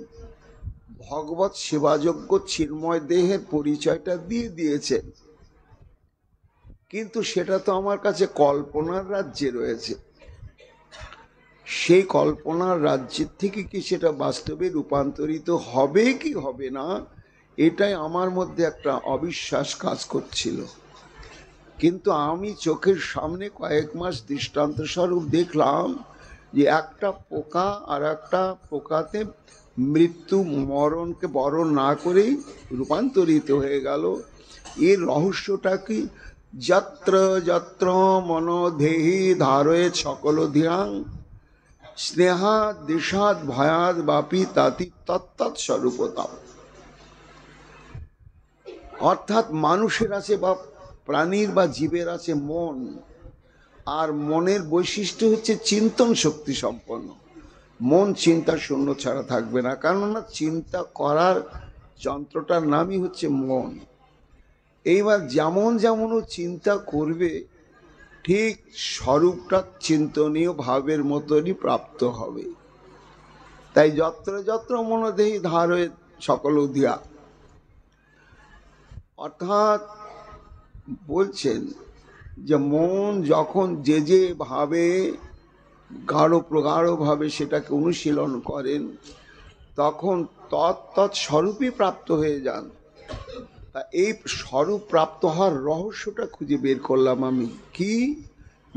ভগবত সেবাযোগ্য চিন্ময় দেহের পরিচয়টা দিয়ে দিয়েছেন, কিন্তু সেটা তো আমার কাছে কল্পনার রাজ্যে রয়েছে। সেই কল্পনার রাজ্যের থেকে কি সেটা বাস্তবে রূপান্তরিত হবে কি হবে না, এটাই আমার মধ্যে একটা অবিশ্বাস কাজ করছিল। কিন্তু আমি চোখের সামনে কয়েক মাস দৃষ্টান্ত স্বরূপ দেখলাম যে একটা পোকা আর একটা পোকাতে মৃত্যু মরণকে বরণ না করেই রূপান্তরিত হয়ে গেল। এর রহস্যটা কি? যত্র যত্র মনোদেহি ধারয়ে সকল ধিয়াং স্নেহাদ দেশাদ ভয়াদ বাপি তাতি তত্তৎ স্বরূপতাম। অর্থাৎ মানুষের আছে বা প্রাণীর বা জীবের আছে মন, আর মনের বৈশিষ্ট্য হচ্ছে চিন্তন শক্তি সম্পন্ন। মন চিন্তা শূন্য ছাড়া থাকবে না, কেননা চিন্তা করার যন্ত্রটার নামই হচ্ছে মন। এইবার যেমন যেমন ও চিন্তা করবে, ঠিক স্বরূপটা চিন্তনীয় ভাবের মতনই প্রাপ্ত হবে। তাই যত্র যত্র মনোদেহি ধারয়ে সকল ধিয়া, অর্থাৎ বলছেন যে মন যখন যে ভাবে প্রগাঢ়ভাবে সেটাকে অনুশীলন করেন, তখন তৎ স্বরূপই প্রাপ্ত হয়ে যান। তা এই স্বরূপ প্রাপ্ত হওয়ার রহস্যটা খুঁজে বের করলাম আমি। কি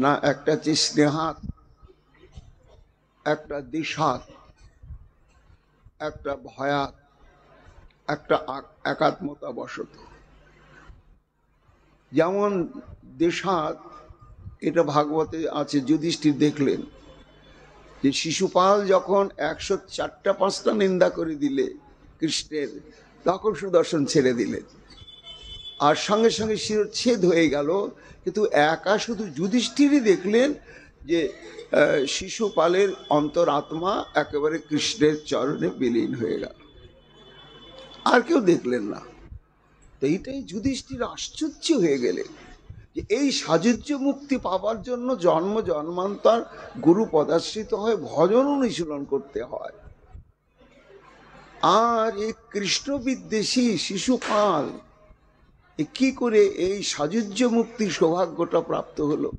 না, একটা হচ্ছে স্নেহাত, একটা দেশাত, একটা ভয়াত, একটা একাত্মতা বশত। যেমন দেশাত, এটা ভাগবতে আছে, যুধিষ্ঠির দেখলেন যে শিশুপাল যখন 104টা নিন্দা করে দিলে কৃষ্ণের, তখন সুদর্শন ছেড়ে দিলেন। আর সঙ্গে সঙ্গে শিরচ্ছেদ হয়ে গেল। কিন্তু একা শুধু যুধিষ্ঠিরই দেখলেন যে শিশুপালের অন্তরাত্মা একেবারে কৃষ্ণের চরণে বিলীন হয়ে গেল, আর কেউ দেখলেন না। তো এইটাই যুধিষ্ঠির আশ্চর্য হয়ে গেলেন যে এই সাযুজ্য মুক্তি পাবার জন্য জন্ম জন্মান্তর গুরু পদাশ্রিত হয়, ভজন অনুশীলন করতে হয়। আর এই কৃষ্ণ বিদ্বেষী শিশুপাল কি করে এই সাযুজ্য মুক্তির সৌভাগ্যটা প্রাপ্ত হলো?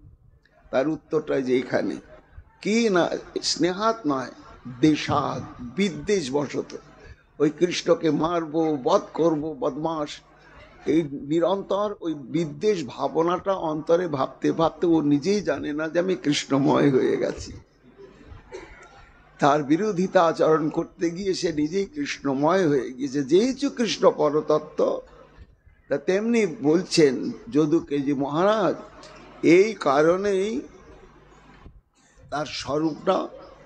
তার উত্তরটা যে এখানে, কি না স্নেহাত নয়, দেশাত, বিদ্বেষ বশত ওই কৃষ্ণকে মারবো, বধ করবো, বদমাস, এই নিরন্তর ওই বিদ্বেষ ভাবনাটা অন্তরে ভাবতে ভাবতে ও নিজেই জানে না যে আমি কৃষ্ণময় হয়ে গেছি। তার বিরোধিতা আচরণ করতে গিয়ে সে নিজেই কৃষ্ণময় হয়ে গিয়েছে, যেহেতু কৃষ্ণ পরতত্ত্ব। তা তেমনি বলছেন যদুকে যে মহারাজ এই কারণেই তার স্বরূপটা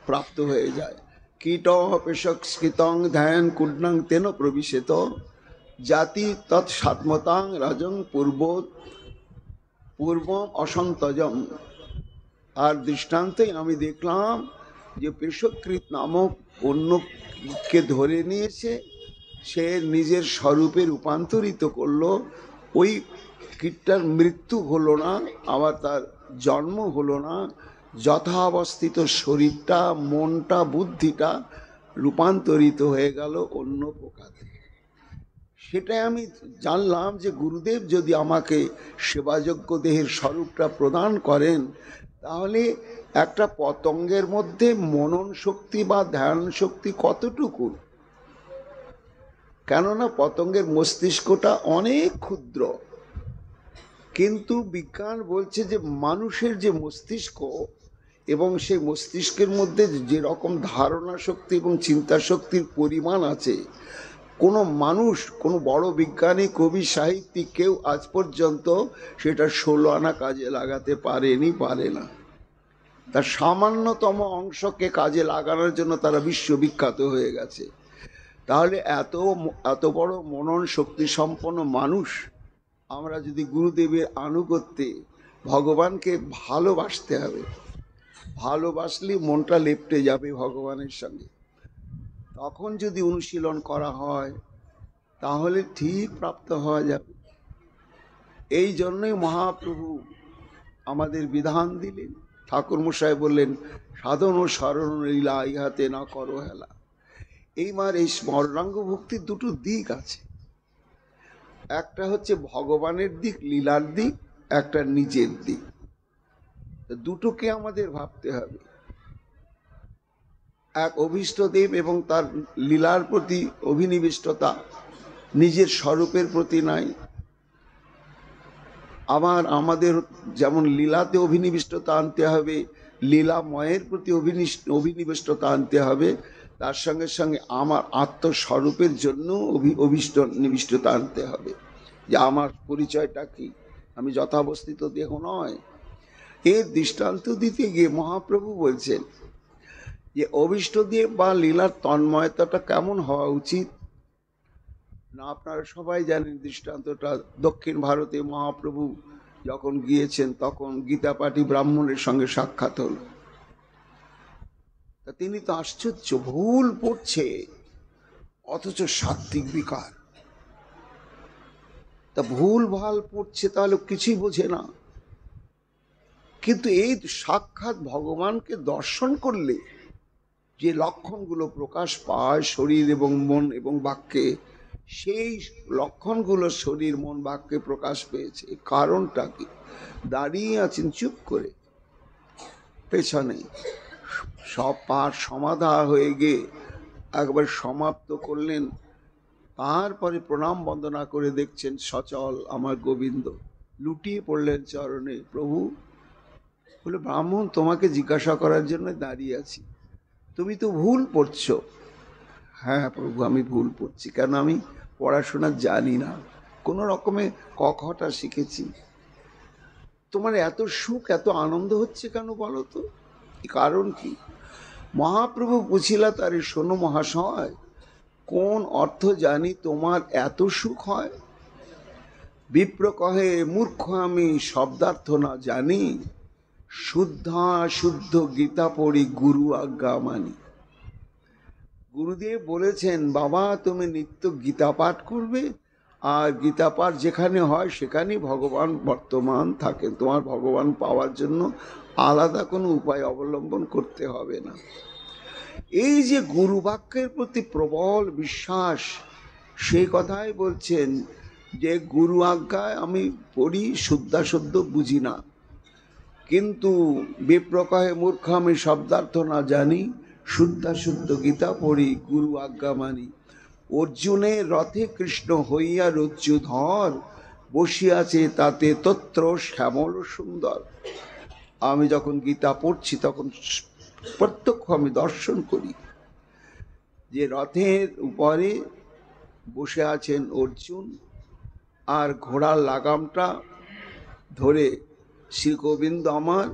প্রাপ্ত হয়ে যায়। কীট পেশস্কৃতং ধ্যান কুণ্ডং তেন প্রবিশেত জাতি তৎসাত্মতাং রাজং পূর্ব অসন্তজম। আর দৃষ্টান্তেই আমি দেখলাম যে পেশকৃত নামক অন্যকে ধরে নিয়েছে, সে নিজের স্বরূপে রূপান্তরিত করলো। ওই কীটটার মৃত্যু হলো না, আবার তার জন্ম হলো না, যথাবস্থিত শরীরটা, মনটা, বুদ্ধিটা রূপান্তরিত হয়ে গেল অন্য প্রকারে। সেটাই আমি জানলাম যে গুরুদেব যদি আমাকে সেবাযোগ্য দেহের স্বরূপটা প্রদান করেন, তাহলে একটা পতঙ্গের মধ্যে মনন শক্তি বা ধ্যান শক্তি কতটুকু? কেননা পতঙ্গের মস্তিষ্কটা অনেক ক্ষুদ্র, কিন্তু বিজ্ঞান বলছে যে মানুষের যে মস্তিষ্ক এবং সেই মস্তিষ্কের মধ্যে যে রকম ধারণা শক্তি এবং চিন্তা শক্তির পরিমাণ আছে, কোনো মানুষ, কোনো বড় বিজ্ঞানী, কবি, সাহিত্যিক কেউ আজ পর্যন্ত সেটা 16 আনা কাজে লাগাতে পারেনি, পারে না। তার সামান্যতম অংশকে কাজে লাগানোর জন্য তারা বিশ্ববিখ্যাত হয়ে গেছে। তাহলে এত বড় মনন শক্তি সম্পন্ন মানুষ আমরা যদি গুরুদেবের আনুগত্যে ভগবানকে ভালোবাসতে হবে, ভালোবাসলে মনটা লেপ্টে যাবে ভগবানের সঙ্গে, তখন যদি অনুশীলন করা হয় তাহলে ঠিক প্রাপ্ত হওয়া যাবে। এই জন্যই মহাপ্রভু আমাদের বিধান দিলেন। ঠাকুর মশাই বললেন, সাধন ও স্মরণ লীলা ইহাতে না করো হেলা। এইবার এই স্মরণাঙ্গ ভক্তির দুটো দিক আছে, একটা হচ্ছে ভগবানের দিক, লীলার দিক, একটা নিজের দিক। দুটোকে আমাদের ভাবতে হবে। এক অভীষ্ট দেব এবং তার লীলার প্রতি অভিনিবিষ্টতা, নিজের স্বরূপের প্রতি নাই। আবার আমাদের যেমন লীলাতে অভিনিবিষ্টতা আনতে হবে, লীলাময়ের প্রতি অভিনিবিষ্টতা আনতে হবে, তার সঙ্গে সঙ্গে আমার আত্মস্বরূপের জন্য নিবিষ্টতা আনতে হবে, যে আমার পরিচয়টা কি, আমি যথাবস্থিত দেহ নয়। এর দৃষ্টান্ত দিতে গিয়ে মহাপ্রভু বলছেন যে অভীষ্টদেব বা লীলার তন্ময়তাটা কেমন হওয়া উচিত না। আপনারা সবাই জানেন দৃষ্টান্তটা, দক্ষিণ ভারতে মহাপ্রভু যখন গিয়েছেন তখন গীতাপাঠী ব্রাহ্মণের সঙ্গে সাক্ষাৎ হল। তা তিনি তো আশ্চর্য, ভুল পড়ছে অথচ সাত্ত্বিক বিকার। তা ভুল ভাল পড়ছে তাহলে কিছুই বোঝে না, কিন্তু এই সাক্ষাৎ ভগবানকে দর্শন করলে যে লক্ষণগুলো প্রকাশ পায় শরীর এবং মন এবং বাক্যে, সেই লক্ষণগুলো শরীর, মন, বাক্যে প্রকাশ পেয়েছে। কারণটা কি? দাঁড়িয়ে আছেন চুপ করে, পেছনে সব পাঠ সমাধা হয়ে গিয়ে একবার সমাপ্ত করলেন, তারপরে প্রণাম বন্দনা করে দেখছেন সচল আমার গোবিন্দ, লুটিয়ে পড়লেন চরণে। প্রভু বলে, ব্রাহ্মণ তোমাকে জিজ্ঞাসা করার জন্য দাঁড়িয়ে আছি, তুমি তো ভুল পড়ছো। হ্যাঁ প্রভু, আমি ভুল পড়ছি, কেন আমি পড়াশোনা জানি না, কোনো রকমে কখটা শিখেছি। তোমার এত সুখ, এত আনন্দ হচ্ছে কেন বলো তো, কারণ কি? মহাপ্রভু বুঝিলা তারে, শোনো মহাশয়, কোন অর্থ জানি তোমার এত সুখ হয়? বিপ্র কহে মূর্খ আমি শব্দার্থ না জানি, শুদ্ধা শুদ্ধ গীতা পড়ি গুরু আজ্ঞা মানি। গুরুদেব বলেছেন, বাবা তুমি নিত্য গীতা পাঠ করবে, আর গীতা পাঠ যেখানে হয় সেখানেই ভগবান বর্তমান থাকেন। তোমার ভগবান পাওয়ার জন্য আলাদা কোনো উপায় অবলম্বন করতে হবে না। এই যে গুরু বাক্যের প্রতি প্রবল বিশ্বাস, সেই কথাই বলছেন যে গুরু আজ্ঞায় আমি পড়ি, শুদ্ধাশুদ্ধ বুঝি না, কিন্তু বিপ্র কহে মূর্খ আমি শব্দার্থ না জানি, শুদ্ধাশুদ্ধ গীতা পড়ি গুরু আজ্ঞা মানি। অর্জুনের রথে কৃষ্ণ হইয়া রজ্জুধর, বসিয়াছে তাতে তত্র শ্যামল সুন্দর। আমি যখন গীতা পড়ছি তখন প্রত্যক্ষ আমি দর্শন করি যে রথের উপরে বসে আছেন অর্জুন, আর ঘোড়ার লাগামটা ধরে শ্রী গোবিন্দ আমার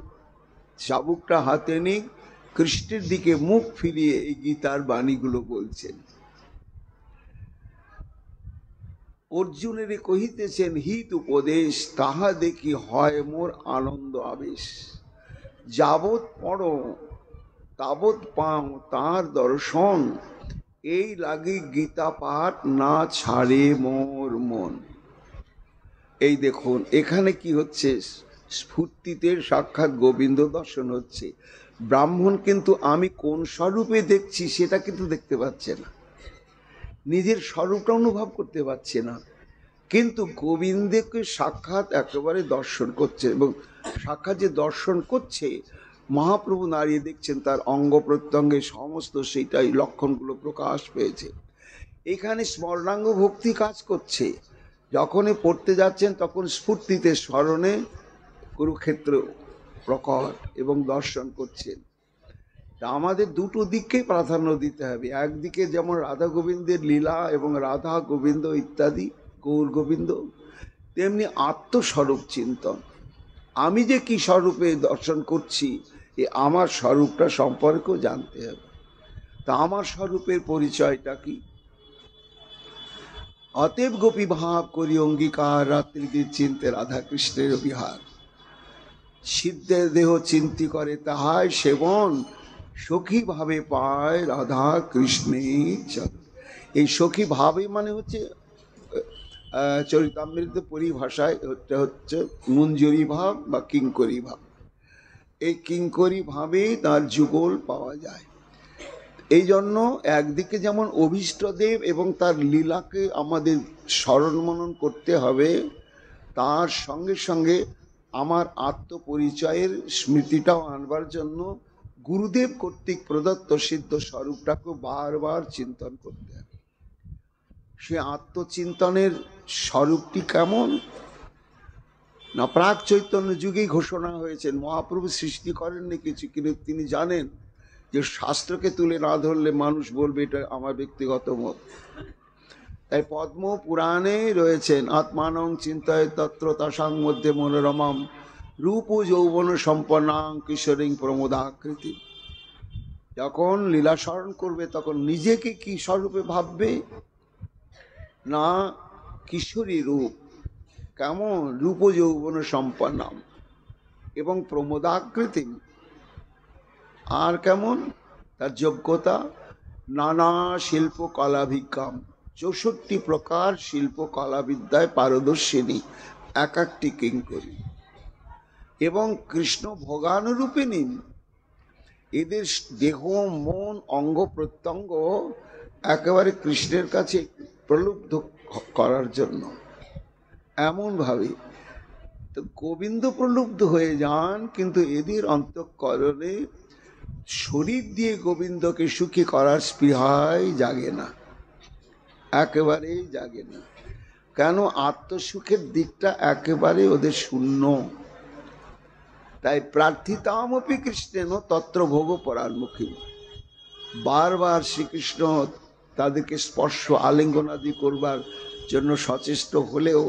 চাবুকটা হাতে নিয়ে কৃষ্ণের দিকে মুখ ফিরিয়ে এই গীতার বাণীগুলো বলছেন। অর্জুনের কহিতেছেন হিত উপদেশ, তাহা দেখি হয় মোর আনন্দ আবেশ। যাবৎ পড়ো তাবৎ পাও তার দর্শন, এই লাগি গীতা পাঠ না ছাড়ে মোর মন। এই দেখুন এখানে কি হচ্ছে, স্ফূর্তিতে সাক্ষাৎ গোবিন্দ দর্শন হচ্ছে। ব্রাহ্মণ কিন্তু আমি কোন স্বরূপে দেখছি সেটা কিন্তু দেখতে পাচ্ছে না, নিজের স্বরূপটা অনুভব করতে পারছে না, কিন্তু গোবিন্দকে সাক্ষাৎ একেবারে দর্শন করছে। এবং সাক্ষাৎ যে দর্শন করছে, মহাপ্রভু দাঁড়িয়ে দেখছেন, তার অঙ্গ প্রত্যঙ্গে সমস্ত সেইটাই লক্ষণগুলো প্রকাশ পেয়েছে। এখানে স্মরণাঙ্গ ভক্তি কাজ করছে। যখনই পড়তে যাচ্ছেন তখন স্ফূর্তিতে স্মরণে কুরুক্ষেত্র প্রকট এবং দর্শন করছেন। তা আমাদের দুটো দিককেই প্রাধান্য দিতে হবে। একদিকে যেমন রাধা গোবিন্দের লীলা এবং রাধা গোবিন্দ ইত্যাদি গৌর গোবিন্দ, তেমনি আত্মস্বরূপ চিন্তন। আমি যে কি স্বরূপে দর্শন করছি, এ আমার স্বরূপটা সম্পর্কেও জানতে হবে। তা আমার স্বরূপের পরিচয়টা কি? অতএব গোপী ভাব করি অঙ্গীকার, রাত্রিদের চিন্তে রাধা কৃষ্ণের বিহার। সিদ্ধের দেহ চিন্তি করে তাহাই সেবন, সখী ভাবে পায় রাধা কৃষ্ণের চরণ। এই সখী ভাবে মানে হচ্ছে চরিতামৃত পরিভাষায় হচ্ছে মঞ্জুরি ভাব বা কিঙ্করী ভাব। এই কিঙ্করী ভাবে তার যুগল পাওয়া যায়। এই জন্য একদিকে যেমন অভীষ্টদেব এবং তার লীলাকে আমাদের স্মরণ মনন করতে হবে, তার সঙ্গে সঙ্গে আমার আত্মপরিচয়ের স্মৃতিটাও আনবার জন্য গুরুদেব কর্তৃক প্রদত্ত সিদ্ধ স্বরূপটাকে বারবার চিন্তন করতে হবে। সে আত্মচিন্তনের স্বরূপটি কেমন না, প্রাক চৈতন্য যুগেই ঘোষণা হয়েছেন। মহাপ্রভু সৃষ্টি করেননি কিছু, কিন্তু তিনি জানেন যে শাস্ত্রকে তুলে না ধরলে মানুষ বলবে এটা আমার ব্যক্তিগত মত। তাই পদ্ম পুরাণে রয়েছেন, আত্মানং চিন্তায় তত্র তাসাং মধ্যে মনোরমাম রূপ যৌবন সম্পন্নাং কিশোরীং প্রমোদাকৃতি। যখন লীলা স্মরণ করবে তখন নিজেকে কি স্বরূপে ভাববে না, কিশোরী রূপ, কেমন রূপ যৌবন সম্পন্নাম এবং প্রমোদাকৃতি, আর কেমন তার যোগ্যতা, নানা শিল্প কলাভিজ্ঞাম, 64 প্রকার শিল্প কলাবিদ্যায় পারদর্শিনী এক একটি কিঙ্করী, এবং কৃষ্ণ ভোগানুরূপিণী। এদের দেহ মন অঙ্গ প্রত্যঙ্গ একেবারে কৃষ্ণের কাছে প্রলুব্ধ করার জন্য এমন ভাবে তো গোবিন্দ প্রলুব্ধ হয়ে যান, কিন্তু এদের অন্তঃকরণে শরীর দিয়ে গোবিন্দকে সুখী করার স্পৃহাই জাগে না, একেবারেই জাগে না। কেন? আত্মসুখের দিকটা একেবারে ওদের শূন্য। তাই প্রার্থিতামপি কৃষ্ণেন তত্র ভোগ পরান্মুখী। বারবার শ্রীকৃষ্ণ তাদেরকে স্পর্শ আলিঙ্গনাদি করবার জন্য সচেষ্ট হলেও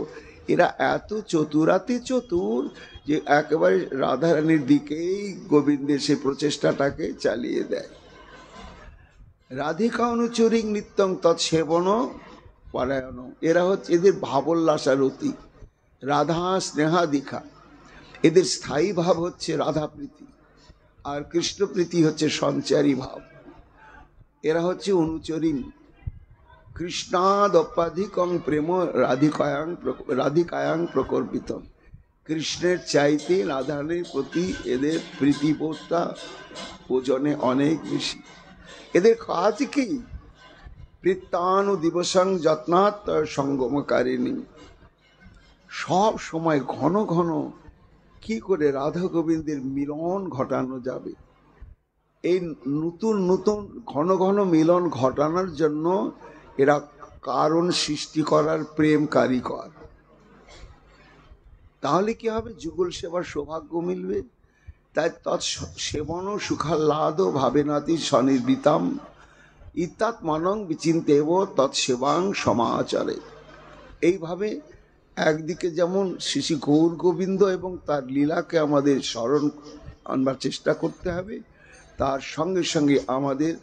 এরা এত চতুরাতে চতুর যে একেবারে রাধারানীর দিকেই গোবিন্দের সেই প্রচেষ্টাটাকে চালিয়ে দেয়। রাধিকা অনুচরিং নিত্যং তৎসেবন পরায়ণ, এরা হচ্ছে এদের ভাবোল্লাসারতি। রাধা স্নেহা দীক্ষা, এদের স্থায়ী ভাব হচ্ছে রাধা প্রীতি, আর কৃষ্ণ প্রীতি হচ্ছে সঞ্চারী ভাব। এরা হচ্ছে অনুচরী। কৃষ্ণাদপ্যাধিকং প্রেম রাধিকায়াং প্রকল্পিত। কৃষ্ণের চাইতে রাধারানীর প্রতি এদের প্রীতিবোধটা ওজনে অনেক বেশি। এদের কাজ কি? প্রীত্যানু দিবসং যত্নাৎ সঙ্গমকারিণী। সব সময় ঘন ঘন কি করে রাধা গোবিন্দের মিলন ঘটানো যাবে, এই নতুন নতুন ঘন ঘন মিলন ঘটানোর জন্য এরা কারণ সৃষ্টি করার প্রেম কারিগর। তাহলে কি হবে? যুগল সেবার সৌভাগ্য মিলবে। তাই তৎসেবন সুখাহ্লাদ ভাবেনাতি স্বনির্বৃতাম ইত্যাত্মনং বিচিন্তেব তৎসেবাং সমাচারে। এইভাবে একদিকে যেমন শ্রী গৌর গোবিন্দ এবং তার লীলাকে আমাদের স্মরণ আনবার চেষ্টা করতে হবে, তার সঙ্গে সঙ্গে আমাদের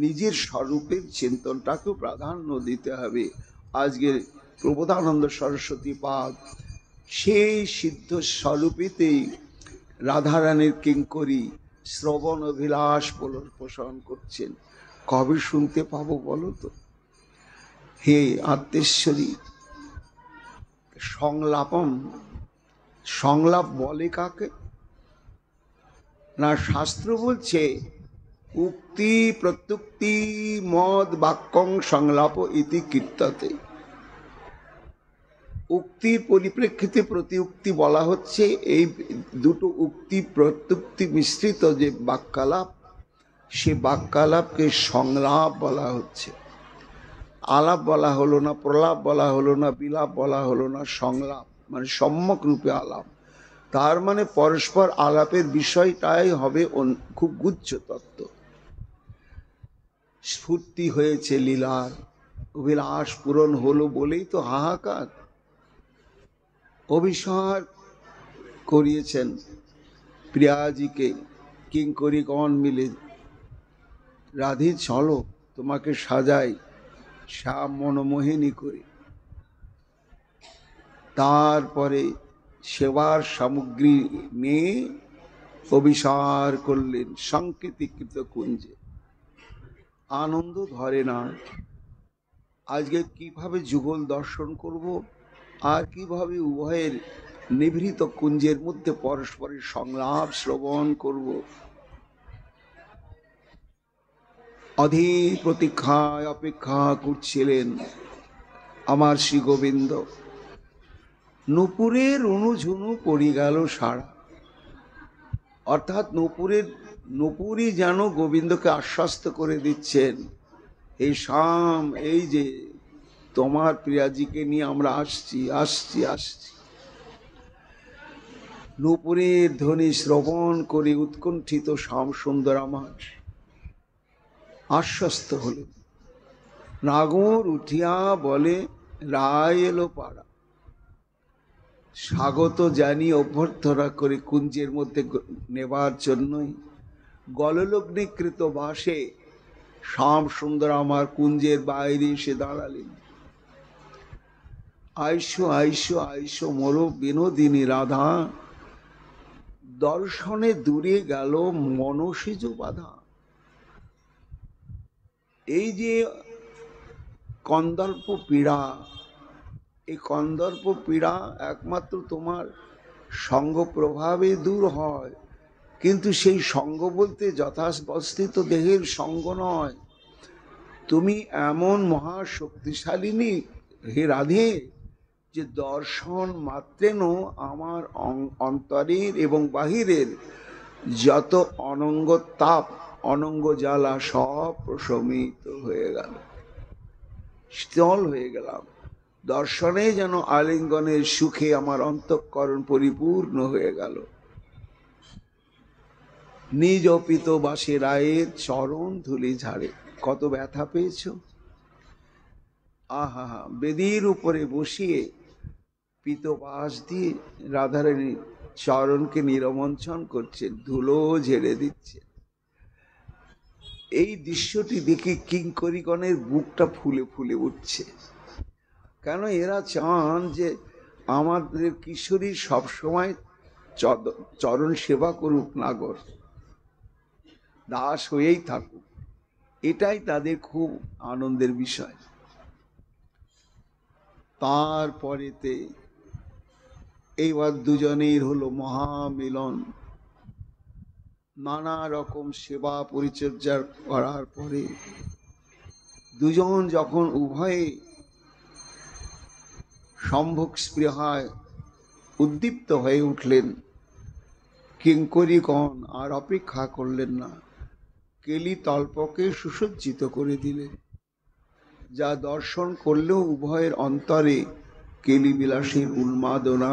নিজের স্বরূপের চিন্তনটাকেও প্রাধান্য দিতে হবে। আজকের প্রবোধানন্দ সরস্বতী পাদ সেই সিদ্ধ স্বরূপেতেই রাধারানীর কিঙ্করী শ্রবণ অভিলাষ পোষণ করছেন। কবে শুনতে পাবো বলো তো? হে আত্মেশ্বরী, সংলাপম, সংলাপ বলে কাকে? না, শাস্ত্র বলছে উক্তি প্রত্যুক্তি মদ বাক্যং সংলাপ ইতি কীর্ততে। উক্তির পরিপ্রেক্ষিতে প্রতিউক্তি বলা হচ্ছে। এই দুটো উক্তি প্রত্যুক্তি মিশ্রিত যে বাক্যালাপ, সে বাক্যালাপকে সংলাপ বলা হচ্ছে। আলাপ বলা হলো না, প্রলাপ বলা হলো না, বিলাপ বলা হলো না, সংলাপ মানে সম্যক রূপে আলাপ। তার মানে পরস্পর আলাপের বিষয়টাই হবে খুব গুচ্ছ তত্ত্ব। স্ফূর্তি হয়েছে লীলার, অভিলাষ পূরণ হলো বলেই তো হাহাকার। অভিসার করিয়েছেন প্রিয়াজিকে কিঙ্করীগণ মিলে, রাধে চলো তোমাকে সাজাই শ্যাম মনোমোহিনী করে। তারপরে সেবার সামগ্রী নিয়ে অভিসার করলেন সংকেতিকৃত কুঞ্জে। আনন্দ ধরে না। আজকে কিভাবে যুগল দর্শন করব, আর কিভাবে উভয়ের নিভৃত কুঞ্জের মধ্যে পরস্পরের সংলাপ শ্রবণ করব। অধীর প্রতীক্ষায় অপেক্ষা করছিলেন আমার শ্রী গোবিন্দ। নূপুরের অনুঝুনু পড়ি গেল সারা, অর্থাৎ নূপুরই যেন গোবিন্দকে আশ্বস্ত করে দিচ্ছেন, এই শাম, এই যে তোমার প্রিয়াজিকে নিয়ে আমরা আসছি আসছি আসছি। নূপুরের ধ্বনি শ্রবণ করে উৎকণ্ঠিত শ্যাম সুন্দর আমার আশ্বস্ত হলেন। নাগর উঠিয়া বলে, রায় এলো পাড়া। স্বাগত জানি অভ্যর্থনা করে কুঞ্জের মধ্যে নেবার জন্যই গললগ্নিকৃত বাসে শ্যাম সুন্দর আমার কুঞ্জের বাইরে এসে দাঁড়ালেন। আইসো আইসো আইসো মোর বিনোদিনী রাধা, দর্শনে দূরে গেল মনসিজ বাধা। এই যে কন্দর্প পীড়া, এই কন্দর্প পীড়া একমাত্র তোমার সঙ্গ প্রভাবে দূর হয়, কিন্তু সেই সঙ্গ বলতে যথাবস্থিত দেহের সঙ্গ নয়। তুমি এমন মহাশক্তিশালিনী হে রাধে, যে দর্শন মাত্রেন আমার অন্তরের এবং বাহিরের যত অনঙ্গ তাপ, অনঙ্গ জ্বালা সব প্রশমিত হয়ে গেল, শীতল হয়ে গেলাম। দর্শনে যেন আলিঙ্গনের সুখে আমার অন্তঃকরণ পরিপূর্ণ হয়ে গেল। নিজ অপিত বাসে রায়ের চরণ ধুলি ঝাড়ে। কত ব্যথা পেয়েছ! আহা, বেদির উপরে বসিয়ে পিতবাস দিয়ে রাধারানী চরণকে নিরমঞ্চন করছেন, ধুলো ঝেড়ে দিচ্ছে। এই দৃশ্যটি দেখে কিঙ্করীগণের বুকটা ফুলে ফুলে উঠছে। কেন? এরা চান যে আমাদের কিশোরী সবসময় চরণ সেবা করুক, নাগর দাস হয়েই থাকুক, এটাই তাদের খুব আনন্দের বিষয়। তারপরেতে এইবার দুজনের হলো মহামিলন। নানা রকম সেবা পরিচর্যা করার পরে দুজন যখন উভয়ে সম্ভোগ স্পৃহায় উদ্দীপ্ত হয়ে উঠলেন, কিঙ্করীগণ আর অপেক্ষা করলেন না, কেলি তল্পকে সুসজ্জিত করে দিলেন, যা দর্শন করলেও উভয়ের অন্তরে কেলি বিলাসের উন্মাদনা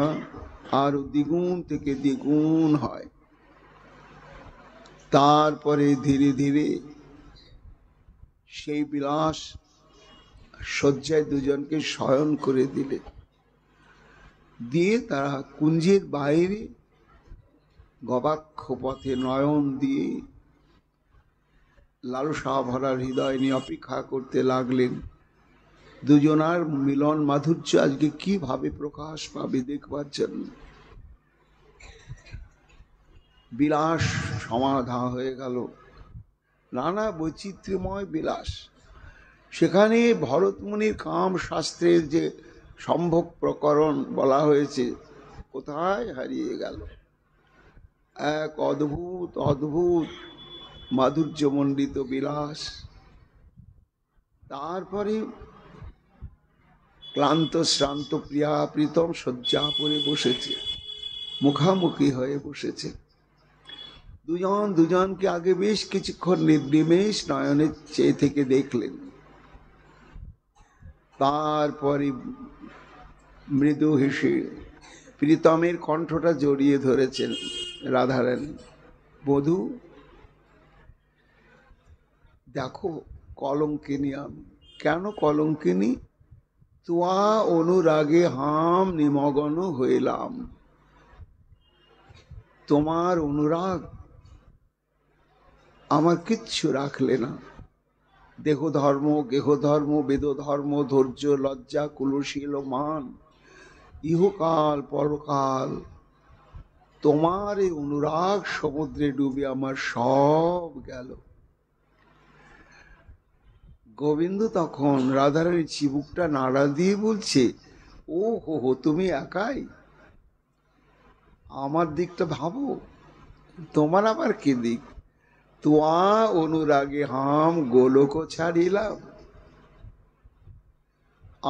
আরো দ্বিগুণ থেকে দ্বিগুণ হয়। তারপরে ধীরে ধীরে সেই বিলাস শয্যায় দুজনকে শয়ন করে দিলে, দিয়ে তারা কুঞ্জের বাইরে গবাক্ষ পথে নয়ন দিয়ে লালসা ভরা হৃদয় নিয়ে অপেক্ষা করতে লাগলেন দুজনার মিলন মাধুর্য আজকে কিভাবে প্রকাশ পাবে দেখবার জন্য। বিলাস সমাধা হয়ে গেল, নানা বৈচিত্র্যময় বিলাস। সেখানে ভরতমুনির কাম শাস্ত্রের যে সম্ভোগ প্রকরণ বলা হয়েছে কোথায় হারিয়ে গেল। এক অদ্ভুত অদ্ভুত মাধুর্যমণ্ডিত বিলাস। তারপরে ক্লান্ত শ্রান্ত প্রিয়া প্রীতম শয্যা পরে বসেছে, মুখামুখি হয়ে বসেছে। দুজন দুজনকে আগে বেশ কিছুক্ষণ নির্নিমেষ নয়নে চেয়ে থেকে দেখলেন। তারপরে মৃদু হেসে প্রীতমের কণ্ঠটা জড়িয়ে ধরেছেন রাধারানী। বধূ দেখো, কলঙ্কিনী আমি। কেন কলঙ্কিনী? তোয়া অনুরাগে হাম নিমগ্ন হইলাম। তোমার অনুরাগ আমার কিচ্ছু রাখলে না। দেহ ধর্ম, গেহ ধর্ম, বেদ ধর্ম, ধৈর্য, লজ্জা, কুলশীল মান, ইহকাল পরকাল, তোমার এই অনুরাগ সমুদ্রে ডুবে আমার সব গেল। গোবিন্দ তখন রাধারানীর চিবুকটা নাড়া দিয়ে বলছে, ও হো হো, তুমি একাই? আমার দিকটা ভাবো, তোমার আবার কি দিক? তোয়া অনুরাগে হাম গোলক ছাড়িলাম।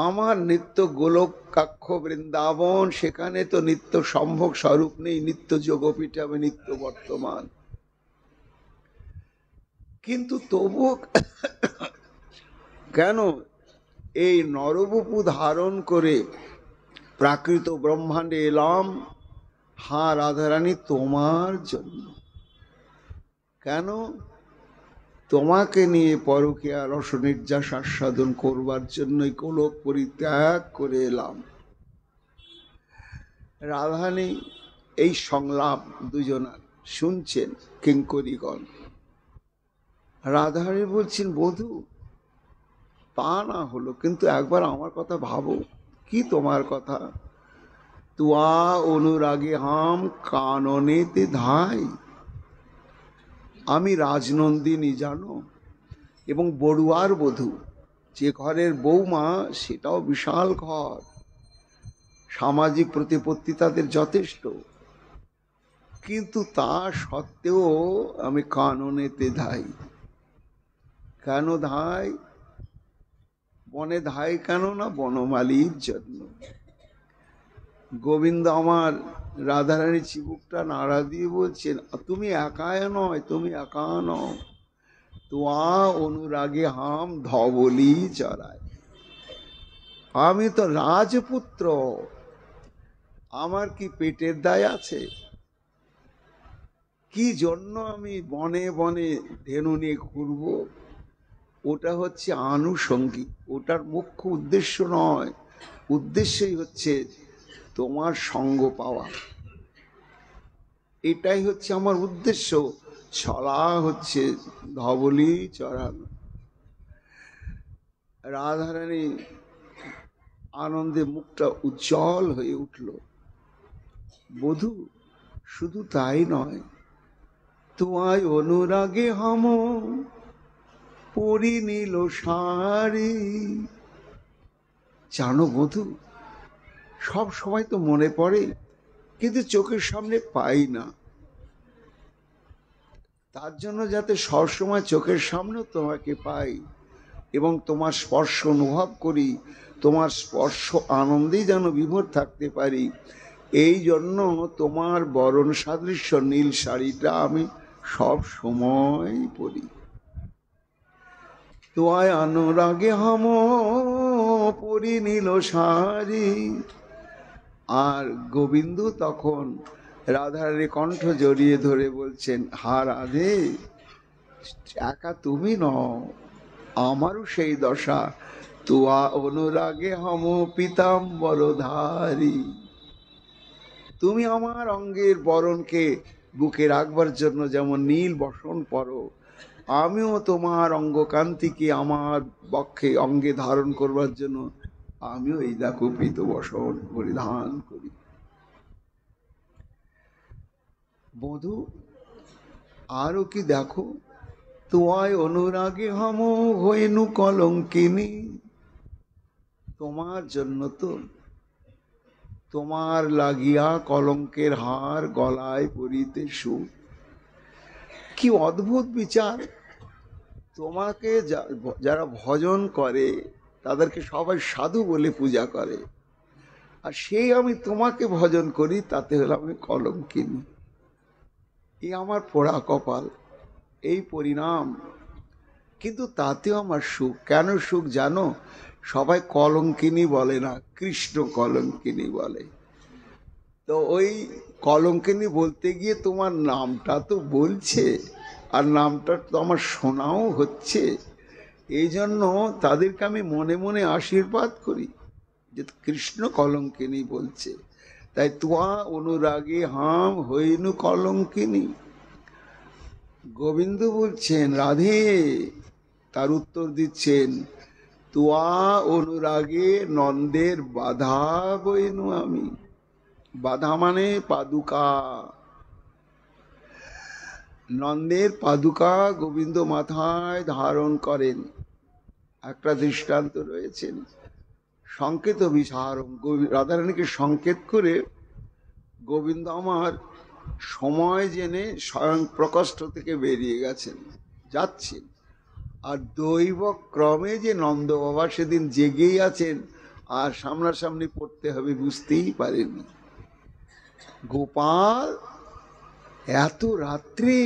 আমার নিত্য গোলক কাক্ষ বৃন্দাবন, সেখানে তো নিত্য সম্ভোগ স্বরূপ নেই, নিত্য যোগপীঠে আমি নিত্য বর্তমান। কিন্তু তবু কেন এই নরবপু ধারণ করে প্রাকৃত ব্রহ্মাণ্ডে এলাম? হা রাধারানী, তোমার জন্য। কেন? তোমাকে নিয়ে পরকীয়া রস নির্যাস আস্বাদন করবার জন্যই গোলক পরিত্যাগ করে এলাম। রাধারানী এই সংলাপ দুজনার শুনছেন কিঙ্করীগণ। রাধারানী বলছেন, বধূ তা না হলো, কিন্তু একবার আমার কথা ভাবো। কি তোমার কথা? তোয়া অনুরাগে হাম কাননেতে ধাই। আমি রাজনন্দিনী জানো, এবং বড়ুয়ার বধূ। যে ঘরের বৌমা সেটাও বিশাল ঘর, সামাজিক প্রতিপত্তি তাদের যথেষ্ট, কিন্তু তা সত্ত্বেও আমি কাননেতে ধাই। কেন ধাই? বনে ধাই কেন না? বনমালীর জন্য। গোবিন্দ আমার রাধারানী চিবুকটা নাড়া দিয়ে বলছেন, তুমি একাই নয়, তুমি একা নও। তোয়া অনুরাগে হাম ধবলি চড়ায়। আমি তো রাজপুত্র, আমার কি পেটের দায় আছে? কি জন্য আমি বনে বনে ধেনু নিয়ে ঘুরবো? ওটা হচ্ছে আনুষঙ্গিক, ওটার মুখ্য উদ্দেশ্য নয়। উদ্দেশ্যই হচ্ছে তোমার সঙ্গ পাওয়া, এটাই হচ্ছে আমার উদ্দেশ্য। ছলা হচ্ছে ধবলি চড়ানো। রাধারানী আনন্দে মুখটা উজ্জ্বল হয়ে উঠল। বধূ শুধু তাই নয়, তোমায় অনুরাগে হাম পরি নিল শাড়ি। জানো বধূ, সব সময় তো মনে পড়ে, কিন্তু চোখের সামনে পাই না। তার জন্য যাতে সবসময় চোখের সামনে তোমাকে পাই এবং তোমার স্পর্শ অনুভব করি, তোমার স্পর্শ আনন্দেই যেন বিভোর থাকতে পারি, এই জন্য তোমার বরণ সাদৃশ্য নীল শাড়িটা আমি সব সময় পরি। তোমায় অনুরাগে হাম পরি নীল শাড়ি। আর গোবিন্দ তখন রাধার কণ্ঠ জড়িয়ে ধরে বলছেন, হা রাধে, একা তুমি নও, আমারও সেই দশা। তুয়া অনুরাগে হাম পীতাম্বরধারী। তুমি আমার অঙ্গের বরণকে বুকে রাখবার জন্য যেমন নীল বসন পরো, আমিও তোমার অঙ্গকান্তিকে আমার বক্ষে অঙ্গে ধারণ করবার জন্য আমিও এই দেখো পীত বসন পরিধান করি। বধূ আরো কি দেখো, তোমায় অনুরাগে হাম হইনু কলঙ্কিনী। তোমার জন্য তো, তোমার লাগিয়া কলঙ্কের হার গলায় পরিতে সুখ। কি অদ্ভুত বিচার! তোমাকে যারা ভজন করে তাদেরকে সবাই সাধু বলে পূজা করে, আর সেই আমি তোমাকে ভজন করি, তাতে হলো আমি কলঙ্কিনী। এই আমার পোড়া কপাল, এই পরিণাম। কিন্তু তাতেও আমার সুখ। কেন সুখ জানো? সবাই কলঙ্কিনী বলে না, কৃষ্ণ কলঙ্কিনী বলে। তো ওই কলঙ্কিনী বলতে গিয়ে তোমার নামটা তো বলছে, আর নামটা তো আমার শোনাও হচ্ছে। এই জন্য তাদেরকে আমি মনে মনে আশীর্বাদ করি যে কৃষ্ণ কলঙ্কিনী বলছে, তাই তুয়া অনুরাগে হাম হইনু কলঙ্কিনী। গোবিন্দ বলছেন, রাধে তার উত্তর দিচ্ছেন, তুয়া অনুরাগে নন্দের বাধা বইনু আমি। বাধা মানে পাদুকা। নন্দের পাদুকা গোবিন্দ মাথায় ধারণ করেন। একটা দৃষ্টান্ত রয়েছেন, সংকেত বিসারম। রাধারানীকে সংকেত করে গোবিন্দ আমার সময় জেনে স্বয়ং প্রকোষ্ঠ থেকে বেরিয়ে গেছেন, যাচ্ছেন। আর দৈব ক্রমে যে নন্দ বাবা সেদিন জেগেই আছেন, আর সামনাসামনি পড়তে হবে বুঝতেই পারেননি। গোপাল, এত রাত্রে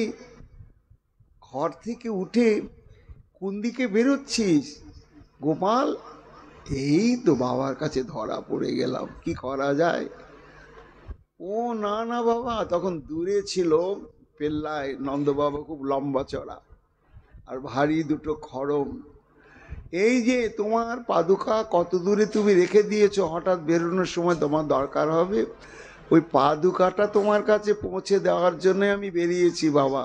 ঘর থেকে উঠে কোন দিকে বেরোচ্ছিস? গোপাল, এই তো বাবার কাছে ধরা পড়ে গেলাম, কি করা যায়? ও না না বাবা, তখন দূরে ছিল পেল্লায় নন্দ বাবা, খুব লম্বা চড়া আর ভারী দুটো খড়ম। এই যে তোমার পাদুকা কত দূরে তুমি রেখে দিয়েছো, হঠাৎ বেরোনোর সময় তোমার দরকার হবে, ওই পাদুকাটা তোমার কাছে পৌঁছে দেওয়ার জন্য আমি বেরিয়েছি বাবা।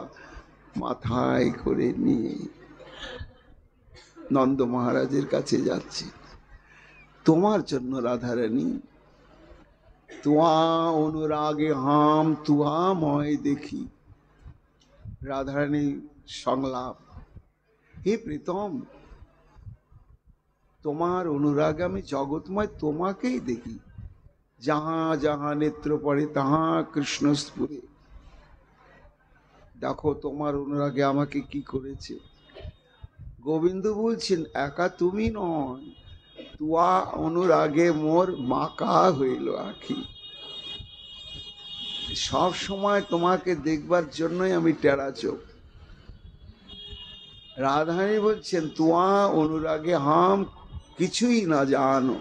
মাথায় করে নিয়ে নন্দ মহারাজের কাছে যাচ্ছে তোমার জন্য রাধারানী। তুয়া অনুরাগে হাম তুয়া ময় দেখি। রাধারানী সংলাপ, হে প্রীতম, তোমার অনুরাগে আমি জগৎময় তোমাকেই দেখি। যাহা যাহা নেত্র পড়ে তাহা কৃষ্ণ স্ফুরে। দেখো তোমার অনুরাগে আমাকে কি করেছে। গোবিন্দ বলছেন, একা তুমি নয়, তুয়া অনুরাগে মোর মাকা হইল আখি। সব সময় তোমাকে দেখবার জন্যই আমি টেরা চোখ। রাধারানী বলছেন, তুয়া অনুরাগে হাম কিছুই না জানো।